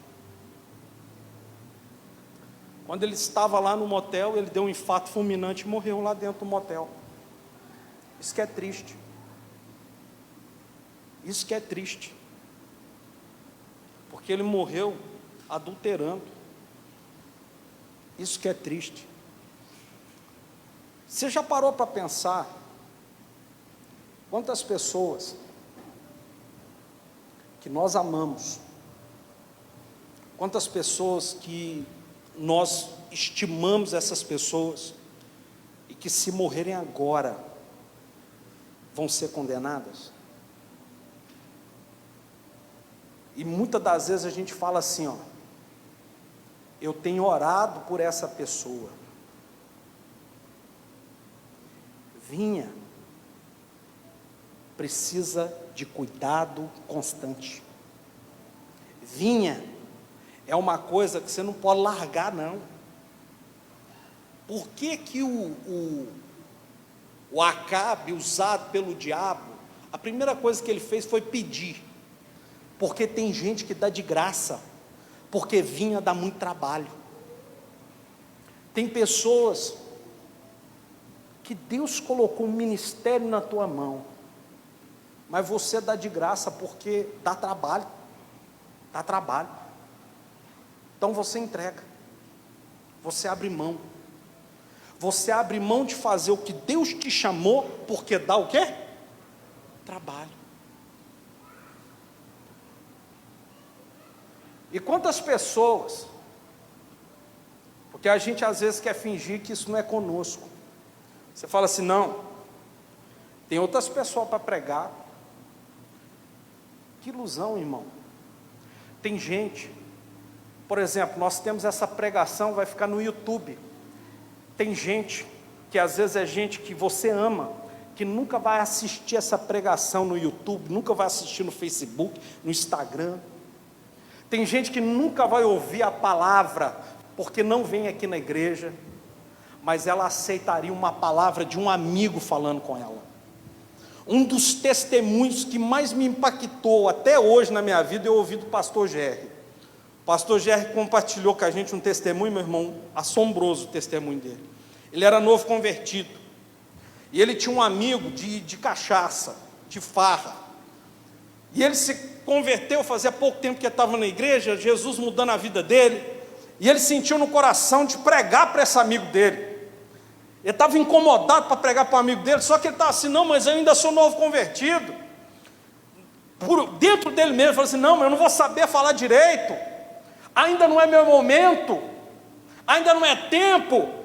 Quando ele estava lá no motel, ele deu um infarto fulminante e morreu lá dentro do motel. Isso que é triste. Isso que é triste. Porque ele morreu adulterando. Isso que é triste. Você já parou para pensar quantas pessoas que nós amamos, quantas pessoas que nós estimamos essas pessoas e que, se morrerem agora, vão ser condenadas? E muitas das vezes a gente fala assim, ó: eu tenho orado por essa pessoa. Vinha precisa de cuidado constante. Vinha é uma coisa que você não pode largar, não. Por que que o Acabe, usado pelo diabo, a primeira coisa que ele fez foi pedir? Porque tem gente que dá de graça, porque vinha dá muito trabalho. Tem pessoas que Deus colocou um ministério na tua mão, mas você dá de graça porque dá trabalho. Dá trabalho. Então você entrega, você abre mão. Você abre mão de fazer o que Deus te chamou, porque dá o quê? Trabalho. E quantas pessoas, porque a gente às vezes quer fingir que isso não é conosco. Você fala assim: não, tem outras pessoas para pregar. Que ilusão, irmão. Tem gente, por exemplo, nós temos essa pregação, vai ficar no YouTube. Tem gente que às vezes é gente que você ama, que nunca vai assistir essa pregação no YouTube, nunca vai assistir no Facebook, no Instagram. Tem gente que nunca vai ouvir a palavra, porque não vem aqui na igreja, mas ela aceitaria uma palavra de um amigo falando com ela. Um dos testemunhos que mais me impactou até hoje na minha vida, eu ouvi do pastor Jerry. O pastor Jerry compartilhou com a gente um testemunho, meu irmão, assombroso o testemunho dele. Ele era novo convertido. E ele tinha um amigo de cachaça, de farra. E ele se converteu, fazia pouco tempo que ele estava na igreja, Jesus mudando a vida dele. E ele sentiu no coração de pregar para esse amigo dele. Ele estava incomodado para pregar para o amigo dele, só que ele estava assim, não, mas eu ainda sou novo convertido. Dentro dele mesmo, ele falou assim, não, mas eu não vou saber falar direito. Ainda não é meu momento. Ainda não é tempo.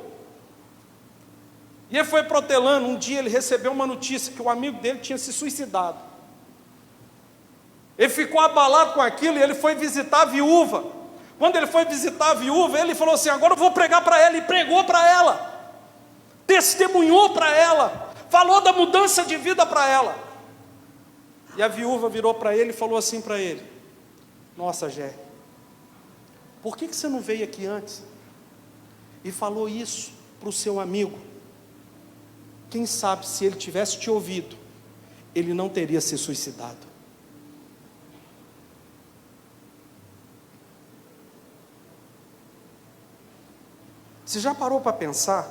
E ele foi protelando. Um dia ele recebeu uma notícia que o amigo dele tinha se suicidado. Ele ficou abalado com aquilo e ele foi visitar a viúva. Quando ele foi visitar a viúva, ele falou assim, agora eu vou pregar para ela. E pregou para ela, testemunhou para ela, falou da mudança de vida para ela. E a viúva virou para ele e falou assim para ele, nossa, Gé, por que você não veio aqui antes e falou isso para o seu amigo? Quem sabe se ele tivesse te ouvido, ele não teria se suicidado. Você já parou para pensar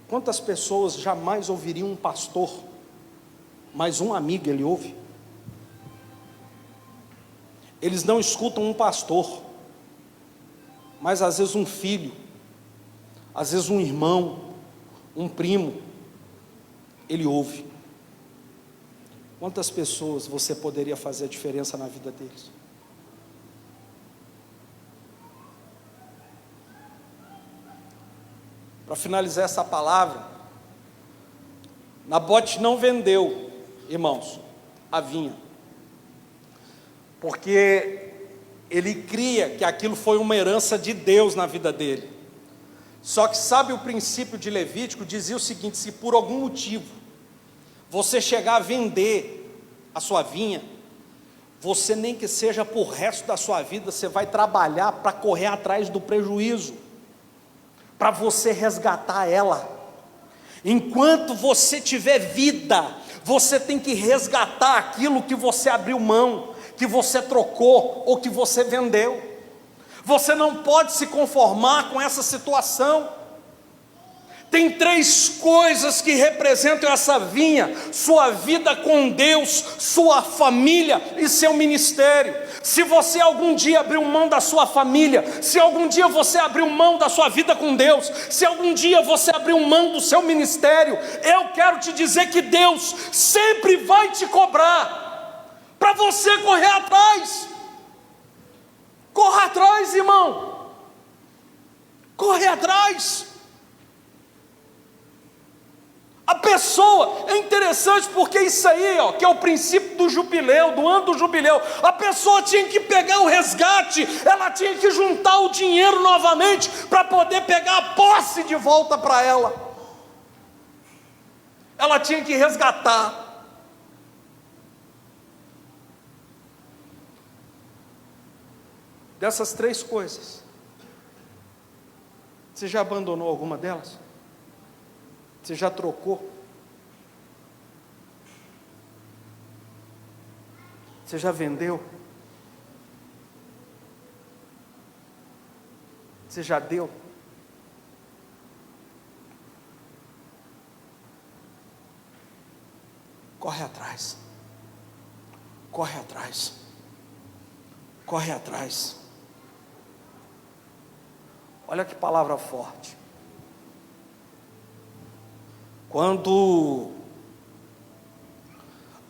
quantas pessoas jamais ouviriam um pastor, mas um amigo ele ouve? Eles não escutam um pastor, mas às vezes um filho, às vezes um irmão, um primo, ele ouve. Quantas pessoas você poderia fazer a diferença na vida deles? Para finalizar essa palavra, Nabote não vendeu, irmãos, a vinha, porque ele cria que aquilo foi uma herança de Deus na vida dele. Só que sabe o princípio de Levítico? Dizia o seguinte, se por algum motivo você chegar a vender a sua vinha, você nem que seja por resto da sua vida, você vai trabalhar para correr atrás do prejuízo, para você resgatar ela. Enquanto você tiver vida, você tem que resgatar aquilo que você abriu mão, que você trocou ou que você vendeu. Você não pode se conformar com essa situação. Tem 3 coisas que representam essa vinha: sua vida com Deus, sua família e seu ministério. Se você algum dia abriu mão da sua família, se algum dia você abriu mão da sua vida com Deus, se algum dia você abriu mão do seu ministério, eu quero te dizer que Deus sempre vai te cobrar, para você correr atrás. Corra atrás, irmão. Corre atrás. A pessoa, é interessante porque isso aí, ó, que é o princípio do jubileu, do ano do jubileu, a pessoa tinha que pegar o resgate, ela tinha que juntar o dinheiro novamente, para poder pegar a posse de volta para ela. Ela tinha que resgatar. Dessas 3 coisas, você já abandonou alguma delas? Você já trocou? Você já vendeu? Você já deu? Corre atrás. Corre atrás. Corre atrás. Olha que palavra forte. Quando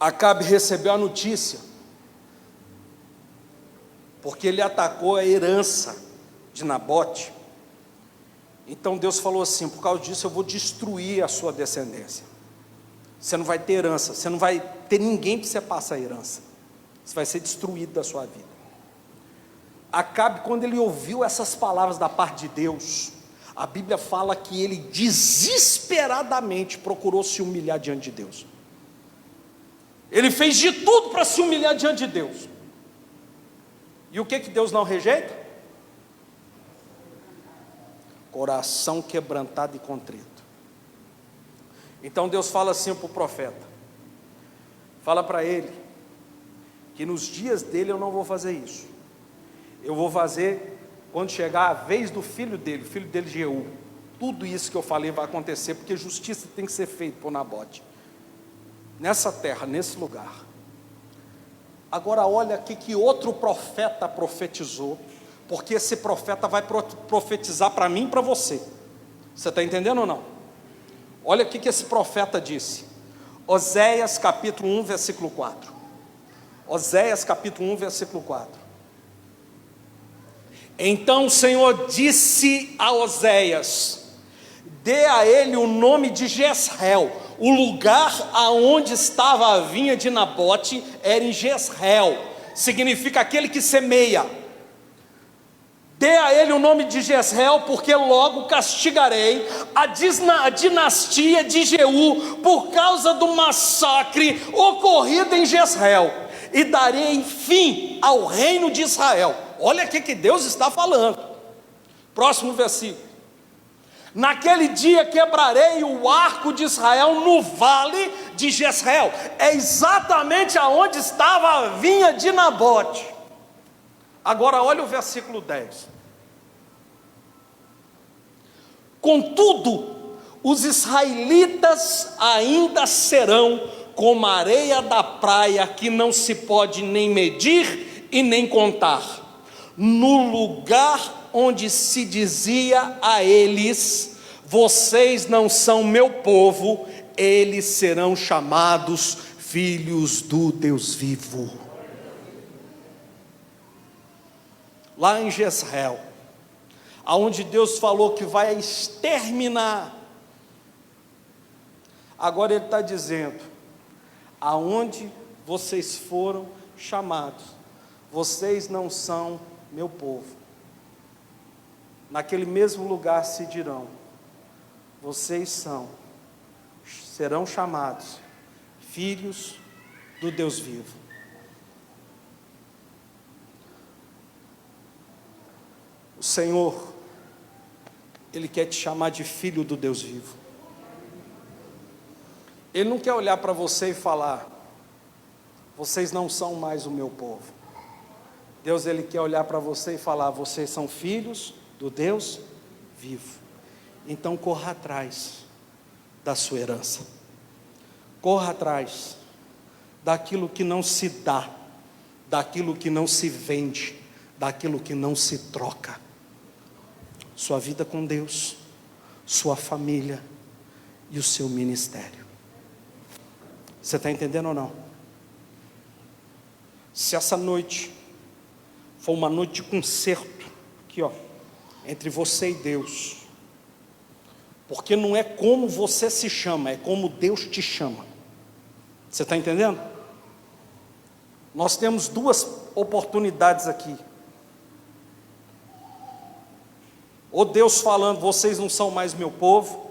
Acabe recebeu a notícia, porque ele atacou a herança de Nabote, então Deus falou assim: por causa disso eu vou destruir a sua descendência. Você não vai ter herança, você não vai ter ninguém para você passar a herança. Você vai ser destruído da sua vida. Acabe, quando ele ouviu essas palavras da parte de Deus, a Bíblia fala que ele desesperadamente procurou se humilhar diante de Deus. Ele fez de tudo para se humilhar diante de Deus. E o que Deus não rejeita? Coração quebrantado e contrito. Então Deus fala assim para o profeta: fala para ele que nos dias dele eu não vou fazer isso. Eu vou fazer quando chegar a vez do filho dele Jeú. tudo isso que eu falei vai acontecer, porque justiça tem que ser feita por Nabote, nessa terra, nesse lugar. Agora olha aqui que outro profeta profetizou, porque esse profeta vai profetizar para mim e para você. Você está entendendo ou não? Olha aqui que esse profeta disse, Oséias capítulo 1, versículo 4. Oséias capítulo 1, versículo 4. Então o Senhor disse a Oséias: dê a ele o nome de Jezreel. O lugar aonde estava a vinha de Nabote era em Jezreel, significa aquele que semeia. Dê a ele o nome de Jezreel, porque logo castigarei a dinastia de Jeú por causa do massacre ocorrido em Jezreel, e darei fim ao reino de Israel. Olha aqui que Deus está falando. Próximo versículo. Naquele dia quebrarei o arco de Israel no vale de Jezreel. É exatamente aonde estava a vinha de Nabote. Agora olha o versículo 10. Contudo, os israelitas ainda serão como a areia da praia, que não se pode nem medir e nem contar. No lugar onde se dizia a eles: vocês não são meu povo, eles serão chamados filhos do Deus vivo. Lá em Jezreel, aonde Deus falou que vai exterminar, agora Ele está dizendo: aonde vocês foram chamados, vocês não são meu povo. Naquele mesmo lugar se dirão: vocês serão chamados filhos do Deus vivo. O Senhor, Ele quer te chamar de filho do Deus vivo. Ele não quer olhar para você e falar: vocês não são mais o meu povo. Deus, Ele quer olhar para você e falar: vocês são filhos do Deus vivo. Então corra atrás da sua herança. Corra atrás daquilo que não se dá, daquilo que não se vende, daquilo que não se troca. Sua vida com Deus, sua família e o seu ministério. Você está entendendo ou não? Se essa noite for uma noite de concerto, aqui ó, entre você e Deus, porque não é como você se chama, é como Deus te chama. Você está entendendo? Nós temos duas oportunidades aqui. Ou Deus falando: vocês não são mais meu povo,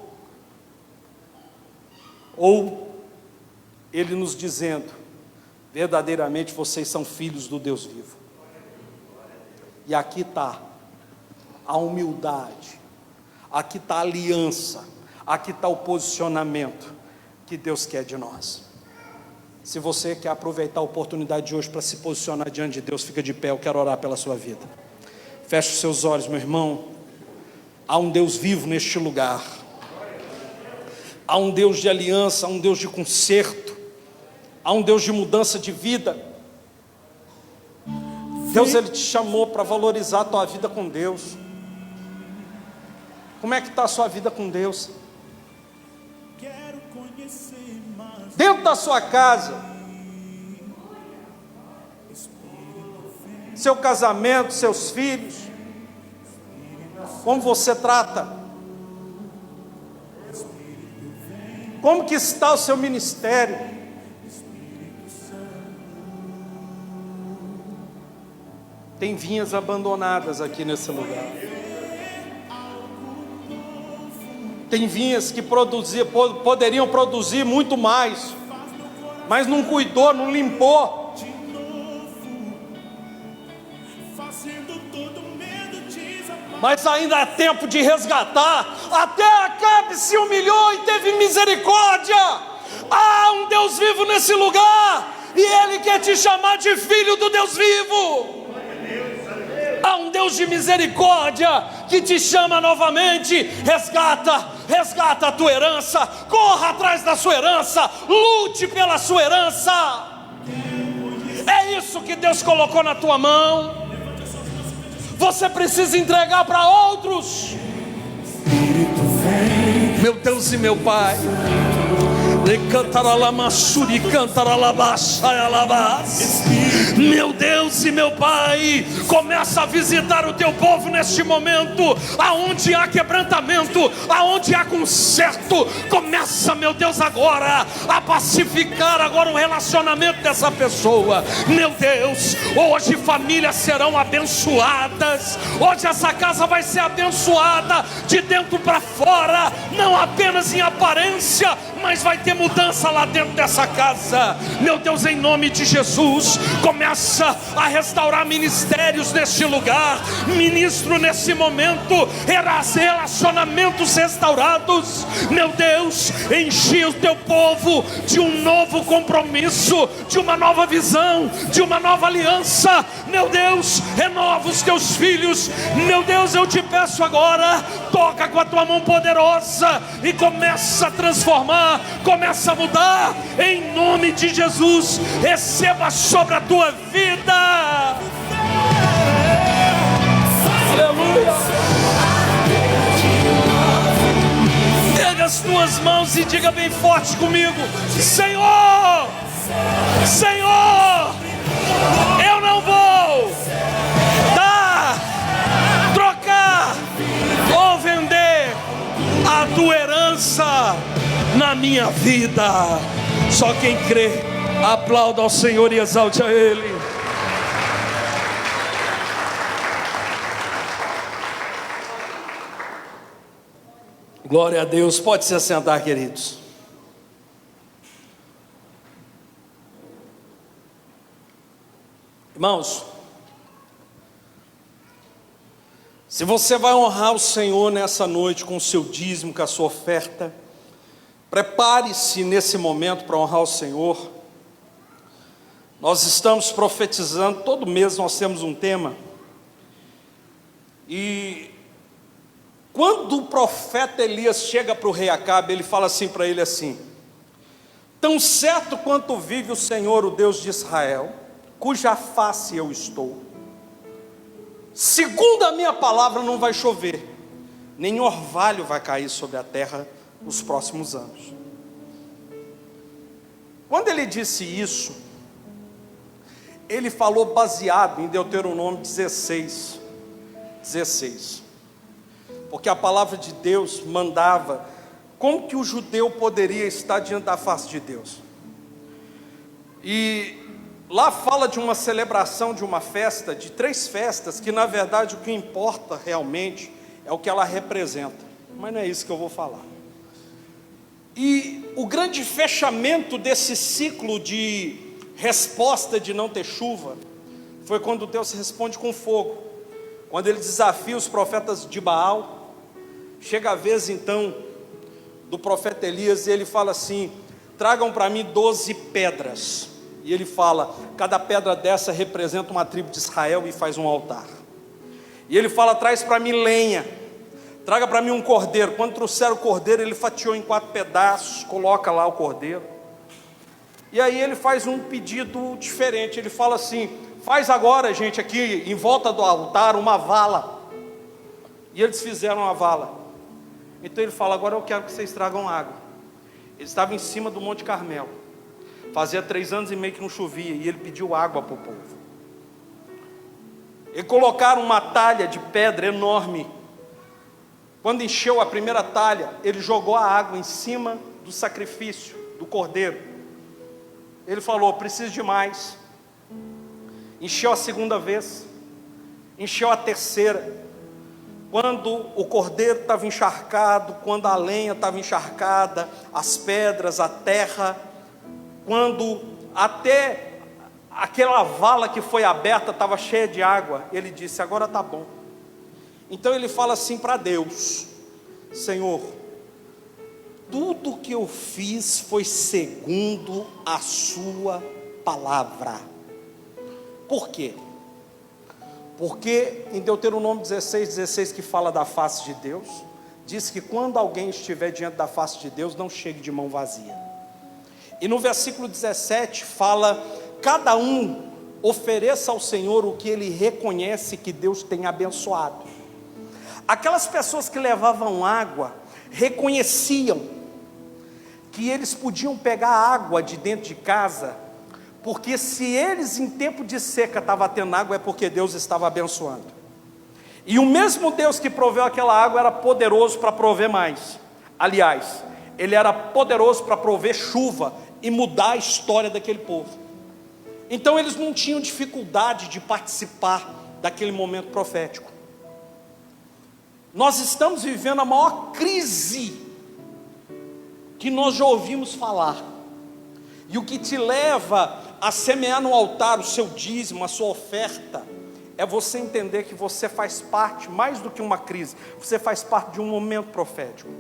ou Ele nos dizendo: verdadeiramente vocês são filhos do Deus vivo. E aqui está a humildade, aqui está a aliança, aqui está o posicionamento que Deus quer de nós. Se você quer aproveitar a oportunidade de hoje para se posicionar diante de Deus, fica de pé, eu quero orar pela sua vida. Feche os seus olhos, meu irmão. Há um Deus vivo neste lugar, há um Deus de aliança, há um Deus de conserto, há um Deus de mudança de vida. Deus, Ele te chamou para valorizar a tua vida com Deus. Como é que está a sua vida com Deus? Dentro da sua casa, seu casamento, seus filhos, como você trata? Como que está o seu ministério? Tem vinhas abandonadas aqui nesse lugar. Tem vinhas que poderiam produzir muito mais, mas não cuidou, não limpou. Mas ainda há tempo de resgatar. Até Acabe se humilhou e teve misericórdia. Há um Deus vivo nesse lugar, e Ele quer te chamar de filho do Deus vivo. Há um Deus Deus de misericórdia que te chama novamente. Resgata a tua herança, corra atrás da sua herança, lute pela sua herança. É isso que Deus colocou na tua mão. Você precisa entregar para outros. Meu Deus e meu Pai, meu Deus e meu Pai, começa a visitar o teu povo neste momento, aonde há quebrantamento, aonde há conserto. Começa, meu Deus, agora a pacificar agora o relacionamento dessa pessoa. Meu Deus, hoje famílias serão abençoadas, hoje essa casa vai ser abençoada de dentro para fora, não apenas em aparência, mas vai ter mudança lá dentro dessa casa. Meu Deus, em nome de Jesus, começa a restaurar ministérios neste lugar. Ministro nesse momento relacionamentos restaurados. Meu Deus, enche o teu povo de um novo compromisso, de uma nova visão, de uma nova aliança. Meu Deus, renova os teus filhos. Meu Deus, eu te peço agora, toca com a tua mão poderosa e começa a transformar, começa a mudar, em nome de Jesus. Receba sobre a tua vida. Aleluia. Pega as tuas mãos e diga bem forte comigo: Senhor, Senhor, eu não vou dar, trocar ou vender a tua herança na minha vida. Só quem crê, aplauda ao Senhor e exalte a Ele. Glória a Deus. Pode se assentar, queridos. Irmãos, se você vai honrar o Senhor nessa noite com o seu dízimo, com a sua oferta, prepare-se nesse momento para honrar o Senhor. Nós estamos profetizando, todo mês nós temos um tema. E quando o profeta Elias chega para o rei Acabe, ele fala assim para ele assim: tão certo quanto vive o Senhor, o Deus de Israel, cuja face eu estou, segundo a minha palavra não vai chover, nem orvalho vai cair sobre a terra nos próximos anos. Quando ele disse isso, ele falou baseado em Deuteronômio 16, porque a palavra de Deus mandava como que o judeu poderia estar diante da face de Deus. E lá fala de uma celebração, de uma festa, de 3 festas, que na verdade o que importa realmente é o que ela representa, mas não é isso que eu vou falar. E o grande fechamento desse ciclo de resposta de não ter chuva foi quando Deus responde com fogo, quando ele desafia os profetas de Baal. Chega a vez então do profeta Elias e ele fala assim: tragam para mim 12 pedras. E ele fala, cada pedra dessa representa uma tribo de Israel, e faz um altar. E ele fala, traz para mim lenha, traga para mim um cordeiro. Quando trouxeram o cordeiro, ele fatiou em 4 pedaços, coloca lá o cordeiro. E aí ele faz um pedido diferente, ele fala assim: faz agora, gente, aqui em volta do altar uma vala. E eles fizeram a vala. Então ele fala, agora eu quero que vocês tragam água. Ele estava em cima do Monte Carmelo, fazia 3 anos e meio que não chovia, e ele pediu água para o povo. E colocaram uma talha de pedra enorme. Quando encheu a primeira talha, ele jogou a água em cima do sacrifício, do cordeiro. Ele falou, preciso de mais. Encheu a segunda vez, encheu a terceira. Quando o cordeiro estava encharcado, quando a lenha estava encharcada, as pedras, a terra, quando até aquela vala que foi aberta estava cheia de água, ele disse, agora está bom. Então ele fala assim para Deus: Senhor, tudo que eu fiz foi segundo a sua palavra. Por quê? Porque em Deuteronômio 16, que fala da face de Deus, diz que quando alguém estiver diante da face de Deus, não chegue de mão vazia. E no versículo 17 fala: cada um ofereça ao Senhor o que ele reconhece que Deus tem abençoado. Aquelas pessoas que levavam água reconheciam que eles podiam pegar água de dentro de casa, porque se eles em tempo de seca estavam tendo água, é porque Deus estava abençoando. E o mesmo Deus que proveu aquela água era poderoso para prover mais. Aliás, Ele era poderoso para prover chuva e mudar a história daquele povo. Então eles não tinham dificuldade de participar daquele momento profético. Nós estamos vivendo a maior crise que nós já ouvimos falar. E o que te leva a semear no altar o seu dízimo, a sua oferta, é você entender que você faz parte, mais do que uma crise, você faz parte de um momento profético.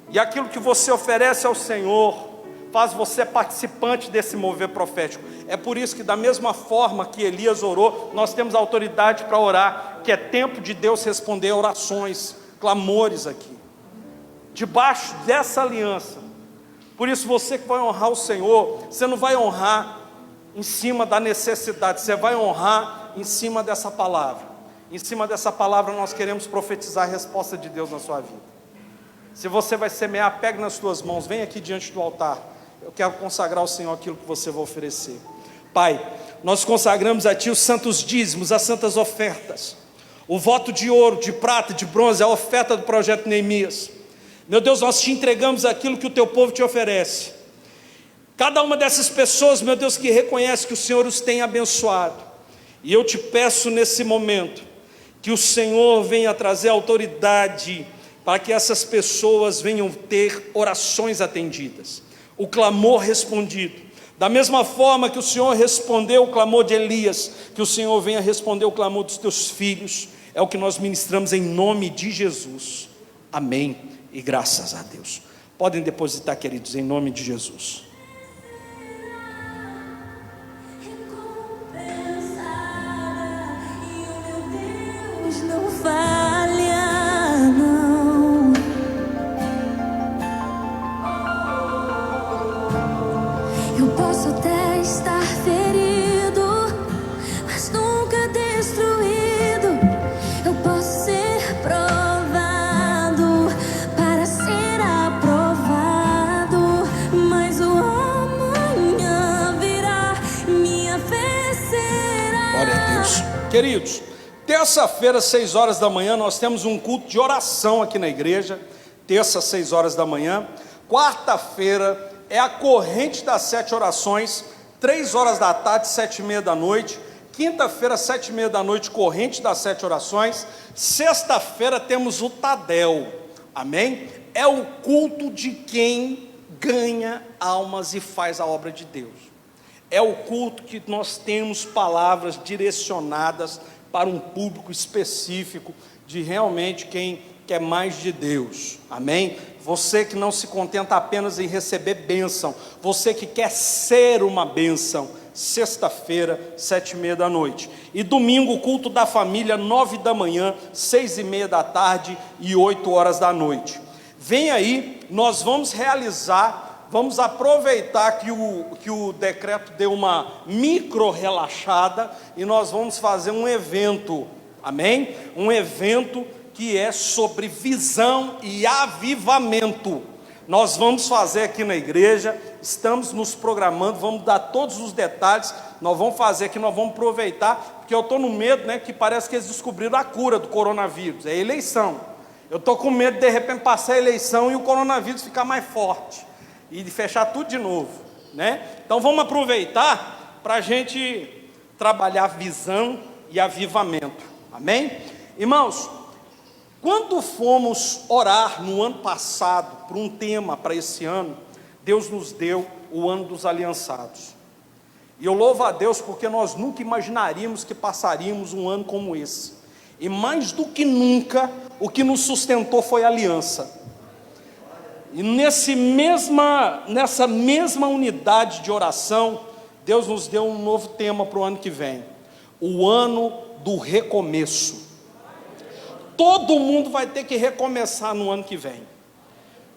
E aquilo que você oferece ao Senhor faz você participante desse mover profético. É por isso que, da mesma forma que Elias orou, nós temos autoridade para orar, que é tempo de Deus responder orações, clamores aqui, debaixo dessa aliança. Por isso, você que vai honrar o Senhor, você não vai honrar em cima da necessidade, você vai honrar em cima dessa palavra. Em cima dessa palavra nós queremos profetizar a resposta de Deus na sua vida. Se você vai semear, pegue nas suas mãos, vem aqui diante do altar. Eu quero consagrar ao Senhor aquilo que você vai oferecer. Pai, nós consagramos a Ti os santos dízimos, as santas ofertas, o voto de ouro, de prata, de bronze, a oferta do projeto Neemias. Meu Deus, nós Te entregamos aquilo que o Teu povo Te oferece. Cada uma dessas pessoas, meu Deus, que reconhece que o Senhor os tem abençoado. E eu Te peço nesse momento, que o Senhor venha trazer autoridade, para que essas pessoas venham ter orações atendidas, o clamor respondido. Da mesma forma que o Senhor respondeu o clamor de Elias, que o Senhor venha responder o clamor dos Teus filhos. É o que nós ministramos em nome de Jesus. Amém. E graças a Deus. Podem depositar, queridos, em nome de Jesus. Não falha, não. Eu posso até estar ferido, mas nunca destruído. Eu posso ser provado para ser aprovado, mas o amanhã virá, minha fé será. Glória a Deus. Queridos, terça-feira, 6 horas da manhã, nós temos um culto de oração aqui na igreja. Terça, 6 horas da manhã. Quarta-feira é a corrente das 7 orações, 3 horas da tarde, 7h30 da noite. Quinta-feira, 7h30 da noite, corrente das 7 orações. Sexta-feira temos o Tadel, amém? É o culto de quem ganha almas e faz a obra de Deus. É o culto que nós temos palavras direcionadas para um público específico, de realmente quem quer mais de Deus, amém? Você que não se contenta apenas em receber bênção, você que quer ser uma bênção. Sexta-feira, 7h30 da noite. E domingo, culto da família, 9 da manhã, 6h30 da tarde e 8 horas da noite. Vem aí, nós vamos realizar, vamos aproveitar que o decreto deu uma micro relaxada, e nós vamos fazer um evento, amém? Um evento que é sobre visão e avivamento. Nós vamos fazer aqui na igreja, estamos nos programando, vamos dar todos os detalhes. Nós vamos fazer aqui, nós vamos aproveitar, porque eu estou no medo, né, que parece que eles descobriram a cura do coronavírus, é eleição. Eu estou com medo de repente passar a eleição e o coronavírus ficar mais forte, e de fechar tudo de novo, né? Então vamos aproveitar para a gente trabalhar visão e avivamento, amém? Irmãos, quando fomos orar no ano passado por um tema para esse ano, Deus nos deu o ano dos aliançados. E eu louvo a Deus porque nós nunca imaginaríamos que passaríamos um ano como esse. E mais do que nunca, o que nos sustentou foi a aliança. E nessa mesma unidade de oração, Deus nos deu um novo tema para o ano que vem. O ano do recomeço. Todo mundo vai ter que recomeçar no ano que vem,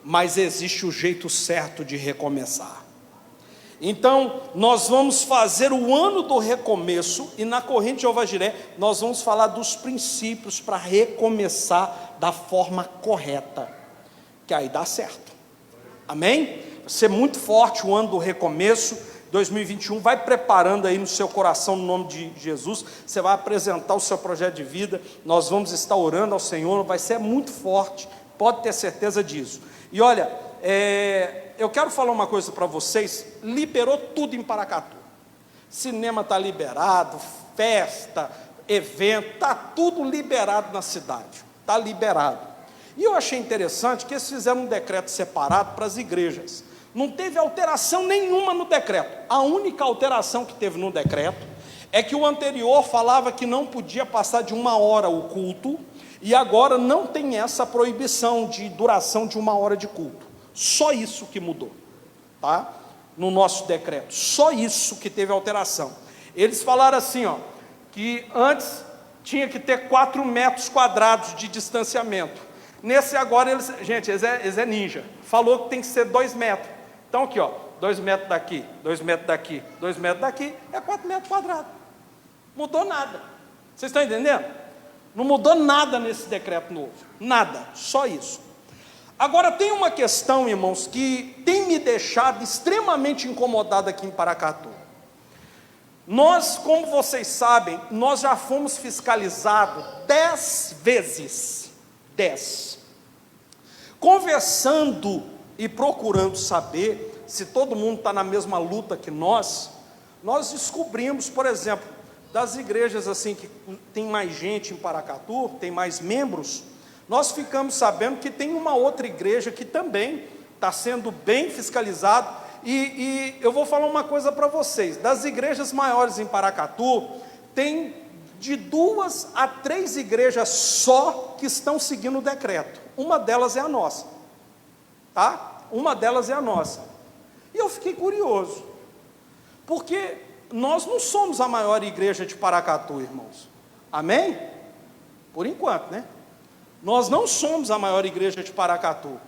mas existe o jeito certo de recomeçar. Então, nós vamos fazer o ano do recomeço, e na corrente Jeová Jiré, nós vamos falar dos princípios para recomeçar da forma correta, que aí dá certo. Amém? Vai ser muito forte o ano do recomeço. 2021, vai preparando aí no seu coração, no nome de Jesus. Você vai apresentar o seu projeto de vida, nós vamos estar orando ao Senhor, vai ser muito forte, pode ter certeza disso. E olha, eu quero falar uma coisa para vocês. Liberou tudo em Paracatu. Cinema está liberado, festa, evento, está tudo liberado na cidade, está liberado. E eu achei interessante que eles fizeram um decreto separado para as igrejas. Não teve alteração nenhuma no decreto. A única alteração que teve no decreto é que o anterior falava que não podia passar de 1 hora o culto, e agora não tem essa proibição de duração de 1 hora de culto. Só isso que mudou, tá? No nosso decreto, só isso que teve alteração. Eles falaram assim, ó, que antes tinha que ter 4 metros quadrados de distanciamento. Nesse agora, eles é ninja, falou que tem que ser 2 metros. Então aqui, ó, 2 metros daqui, 2 metros daqui, 2 metros daqui, é 4 metros quadrados. Mudou nada. Vocês estão entendendo? Não mudou nada nesse decreto novo, nada, só isso. Agora tem uma questão, irmãos, que tem me deixado extremamente incomodado aqui em Paracatu. Nós, como vocês sabem, nós já fomos fiscalizados 10 vezes, 10. Conversando e procurando saber se todo mundo está na mesma luta que nós descobrimos, por exemplo, das igrejas assim que tem mais gente em Paracatu, tem mais membros, nós ficamos sabendo que tem uma outra igreja que também está sendo bem fiscalizado, e eu vou falar uma coisa para vocês, das igrejas maiores em Paracatu, tem de 2 a 3 igrejas só que estão seguindo o decreto. Uma delas é a nossa, tá? Uma delas é a nossa. E eu fiquei curioso, porque nós não somos a maior igreja de Paracatu, irmãos. Amém? Por enquanto, né? Nós não somos a maior igreja de Paracatu.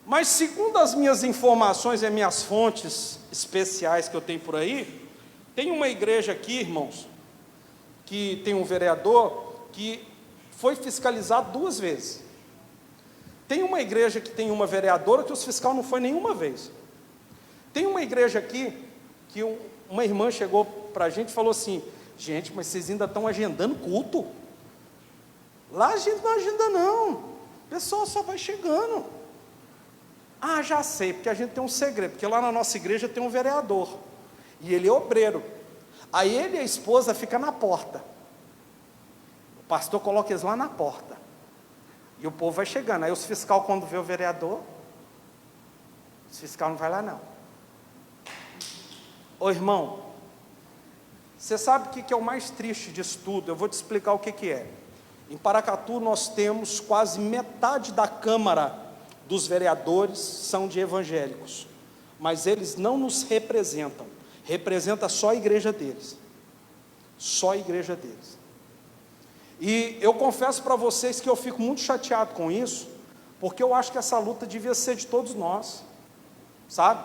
Mas segundo as minhas informações e as minhas fontes especiais que eu tenho por aí, tem uma igreja aqui, irmãos, que tem um vereador que foi fiscalizado 2 vezes. Tem uma igreja que tem uma vereadora que os fiscal não foi nenhuma vez. Tem uma igreja aqui que uma irmã chegou para a gente e falou assim: gente, mas vocês ainda estão agendando culto? Lá a gente não agenda não, o pessoal só vai chegando. Ah, já sei, porque a gente tem um segredo, porque lá na nossa igreja tem um vereador, e ele é obreiro. Aí ele e a esposa ficam na porta, o pastor coloca eles lá na porta, e o povo vai chegando. Aí os fiscal, quando vê o vereador, os fiscal não vai lá não. Ô irmão, você sabe o que é o mais triste disso tudo? Eu vou te explicar o que é. Em Paracatu nós temos quase metade da Câmara dos vereadores são de evangélicos, mas eles não nos representam, representa só a igreja deles, só a igreja deles. E eu confesso para vocês que eu fico muito chateado com isso, porque eu acho que essa luta devia ser de todos nós, sabe?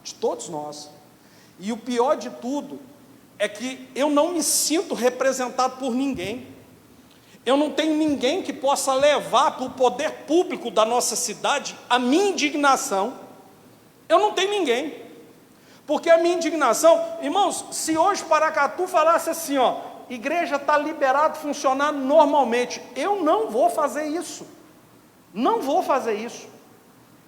De todos nós. E o pior de tudo é que eu não me sinto representado por ninguém. Eu não tenho ninguém que possa levar para o poder público da nossa cidade a minha indignação. Eu não tenho ninguém. Porque a minha indignação, irmãos, se hoje Paracatu falasse assim, ó, igreja está liberada, funcionando normalmente, eu não vou fazer isso. Não vou fazer isso.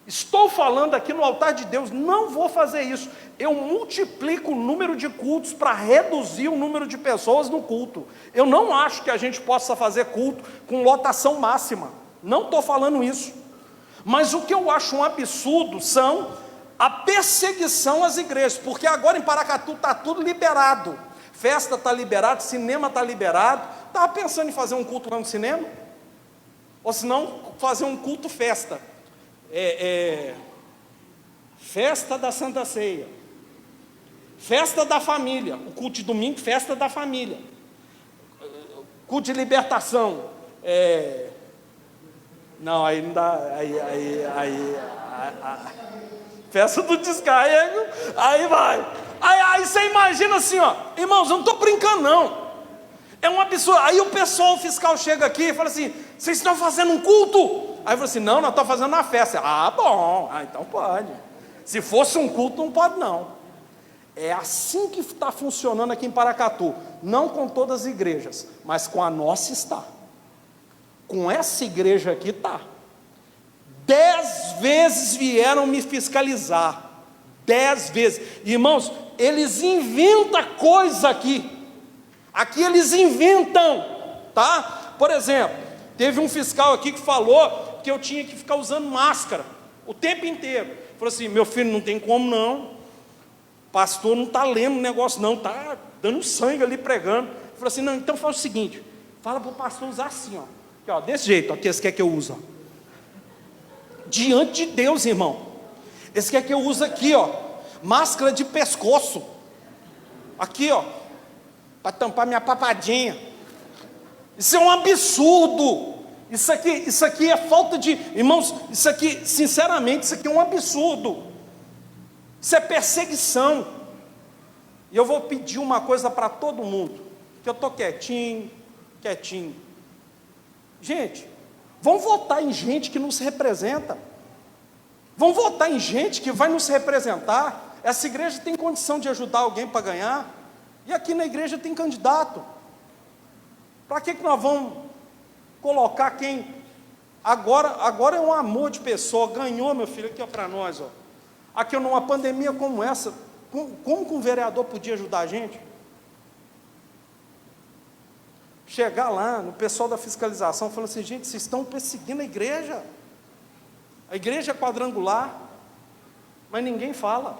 Estou falando aqui no altar de Deus, não vou fazer isso. Eu multiplico o número de cultos para reduzir o número de pessoas no culto. Eu não acho que a gente possa fazer culto com lotação máxima. Não estou falando isso. Mas o que eu acho um absurdo são a perseguição às igrejas. Porque agora em Paracatu está tudo liberado. Festa está liberada, cinema está liberado. Estava pensando em fazer um culto lá no cinema? Ou se não, fazer um culto festa. Festa da Santa Ceia, festa da família, o culto de domingo, festa da família. culto de libertação. Não, aí não dá. Festa do descarrego, aí vai. Aí você imagina assim, ó, irmãos, eu não estou brincando, não. É um absurdo. Aí o pessoal, o fiscal chega aqui e fala assim: vocês estão fazendo um culto? Aí eu falo assim: não, nós estamos fazendo uma festa. Ah, bom, então pode. Se fosse um culto, não pode, não. É assim que está funcionando aqui em Paracatu. Não com todas as igrejas, mas com a nossa está. Com essa igreja aqui está. 10 vezes vieram me fiscalizar. 10 vezes. Irmãos, eles inventam coisa aqui. Aqui eles inventam, tá? Por exemplo, teve um fiscal aqui que falou que eu tinha que ficar usando máscara o tempo inteiro. Falou assim: meu filho, não tem como não. Pastor não está lendo o negócio não, está dando sangue ali pregando. Falou assim: não, então faz o seguinte, fala para o pastor usar assim, ó. Aqui, ó, desse jeito, ó, que eles querem que eu use, ó. Diante de Deus, irmão. Eles querem que eu use aqui, ó, máscara de pescoço. Aqui, ó, para tampar minha papadinha. Isso é um absurdo. Isso aqui é falta de... Irmãos, isso aqui, sinceramente, isso aqui é um absurdo. Isso é perseguição. E eu vou pedir uma coisa para todo mundo, que eu estou quietinho. Gente, vamos votar em gente que nos representa. Vamos votar em gente que vai nos representar. Essa igreja tem condição de ajudar alguém para ganhar. E aqui na igreja tem candidato. Para que nós vamos colocar quem... Agora é um amor de pessoa. Ganhou, meu filho, aqui para nós. Ó. Aqui numa pandemia como essa, como que um vereador podia ajudar a gente? Chegar lá, no pessoal da fiscalização, falando assim: gente, vocês estão perseguindo a igreja. A igreja é quadrangular, mas ninguém fala.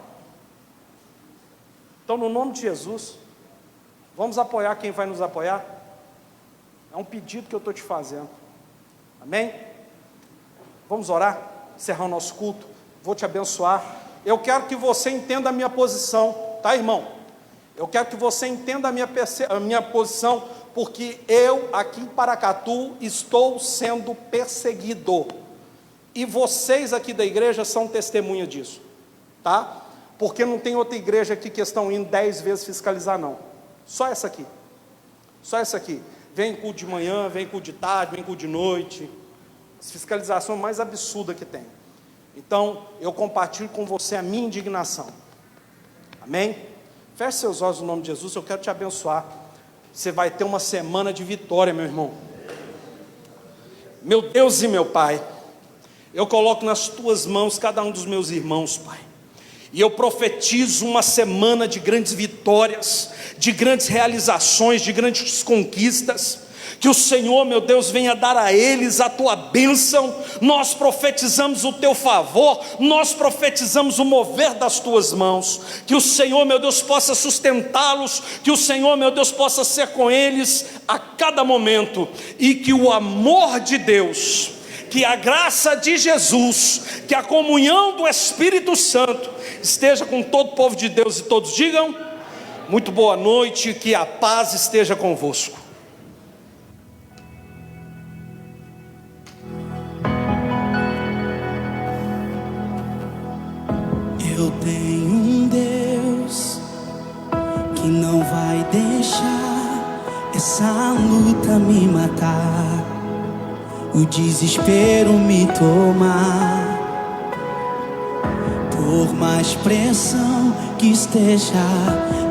Então, no nome de Jesus, vamos apoiar quem vai nos apoiar? É um pedido que eu estou te fazendo. Amém? Vamos orar, encerrar o nosso culto. Vou te abençoar. Eu quero que você entenda a minha posição, tá, irmão? Eu quero que você entenda a minha posição, porque eu, aqui em Paracatu, estou sendo perseguido. E vocês aqui da igreja são testemunha disso, tá? Porque não tem outra igreja aqui que estão indo 10 vezes fiscalizar, não. Só essa aqui. Só essa aqui. Vem culto de manhã, vem culto de tarde, vem culto de noite. Essa fiscalização mais absurda que tem. Então, eu compartilho com você a minha indignação. Amém? Feche seus olhos no nome de Jesus, eu quero te abençoar. Você vai ter uma semana de vitória, meu irmão. Meu Deus e meu Pai, eu coloco nas tuas mãos cada um dos meus irmãos, Pai. E eu profetizo uma semana de grandes vitórias, de grandes realizações, de grandes conquistas. Que o Senhor, meu Deus, venha dar a eles a tua bênção. Nós profetizamos o teu favor, nós profetizamos o mover das tuas mãos. Que o Senhor, meu Deus, possa sustentá-los, que o Senhor, meu Deus, possa ser com eles a cada momento. E que o amor de Deus, que a graça de Jesus, que a comunhão do Espírito Santo esteja com todo o povo de Deus, e todos digam: muito boa noite, que a paz esteja convosco. Eu tenho um Deus que não vai deixar essa luta me matar, o desespero me tomar. Por mais pressão que esteja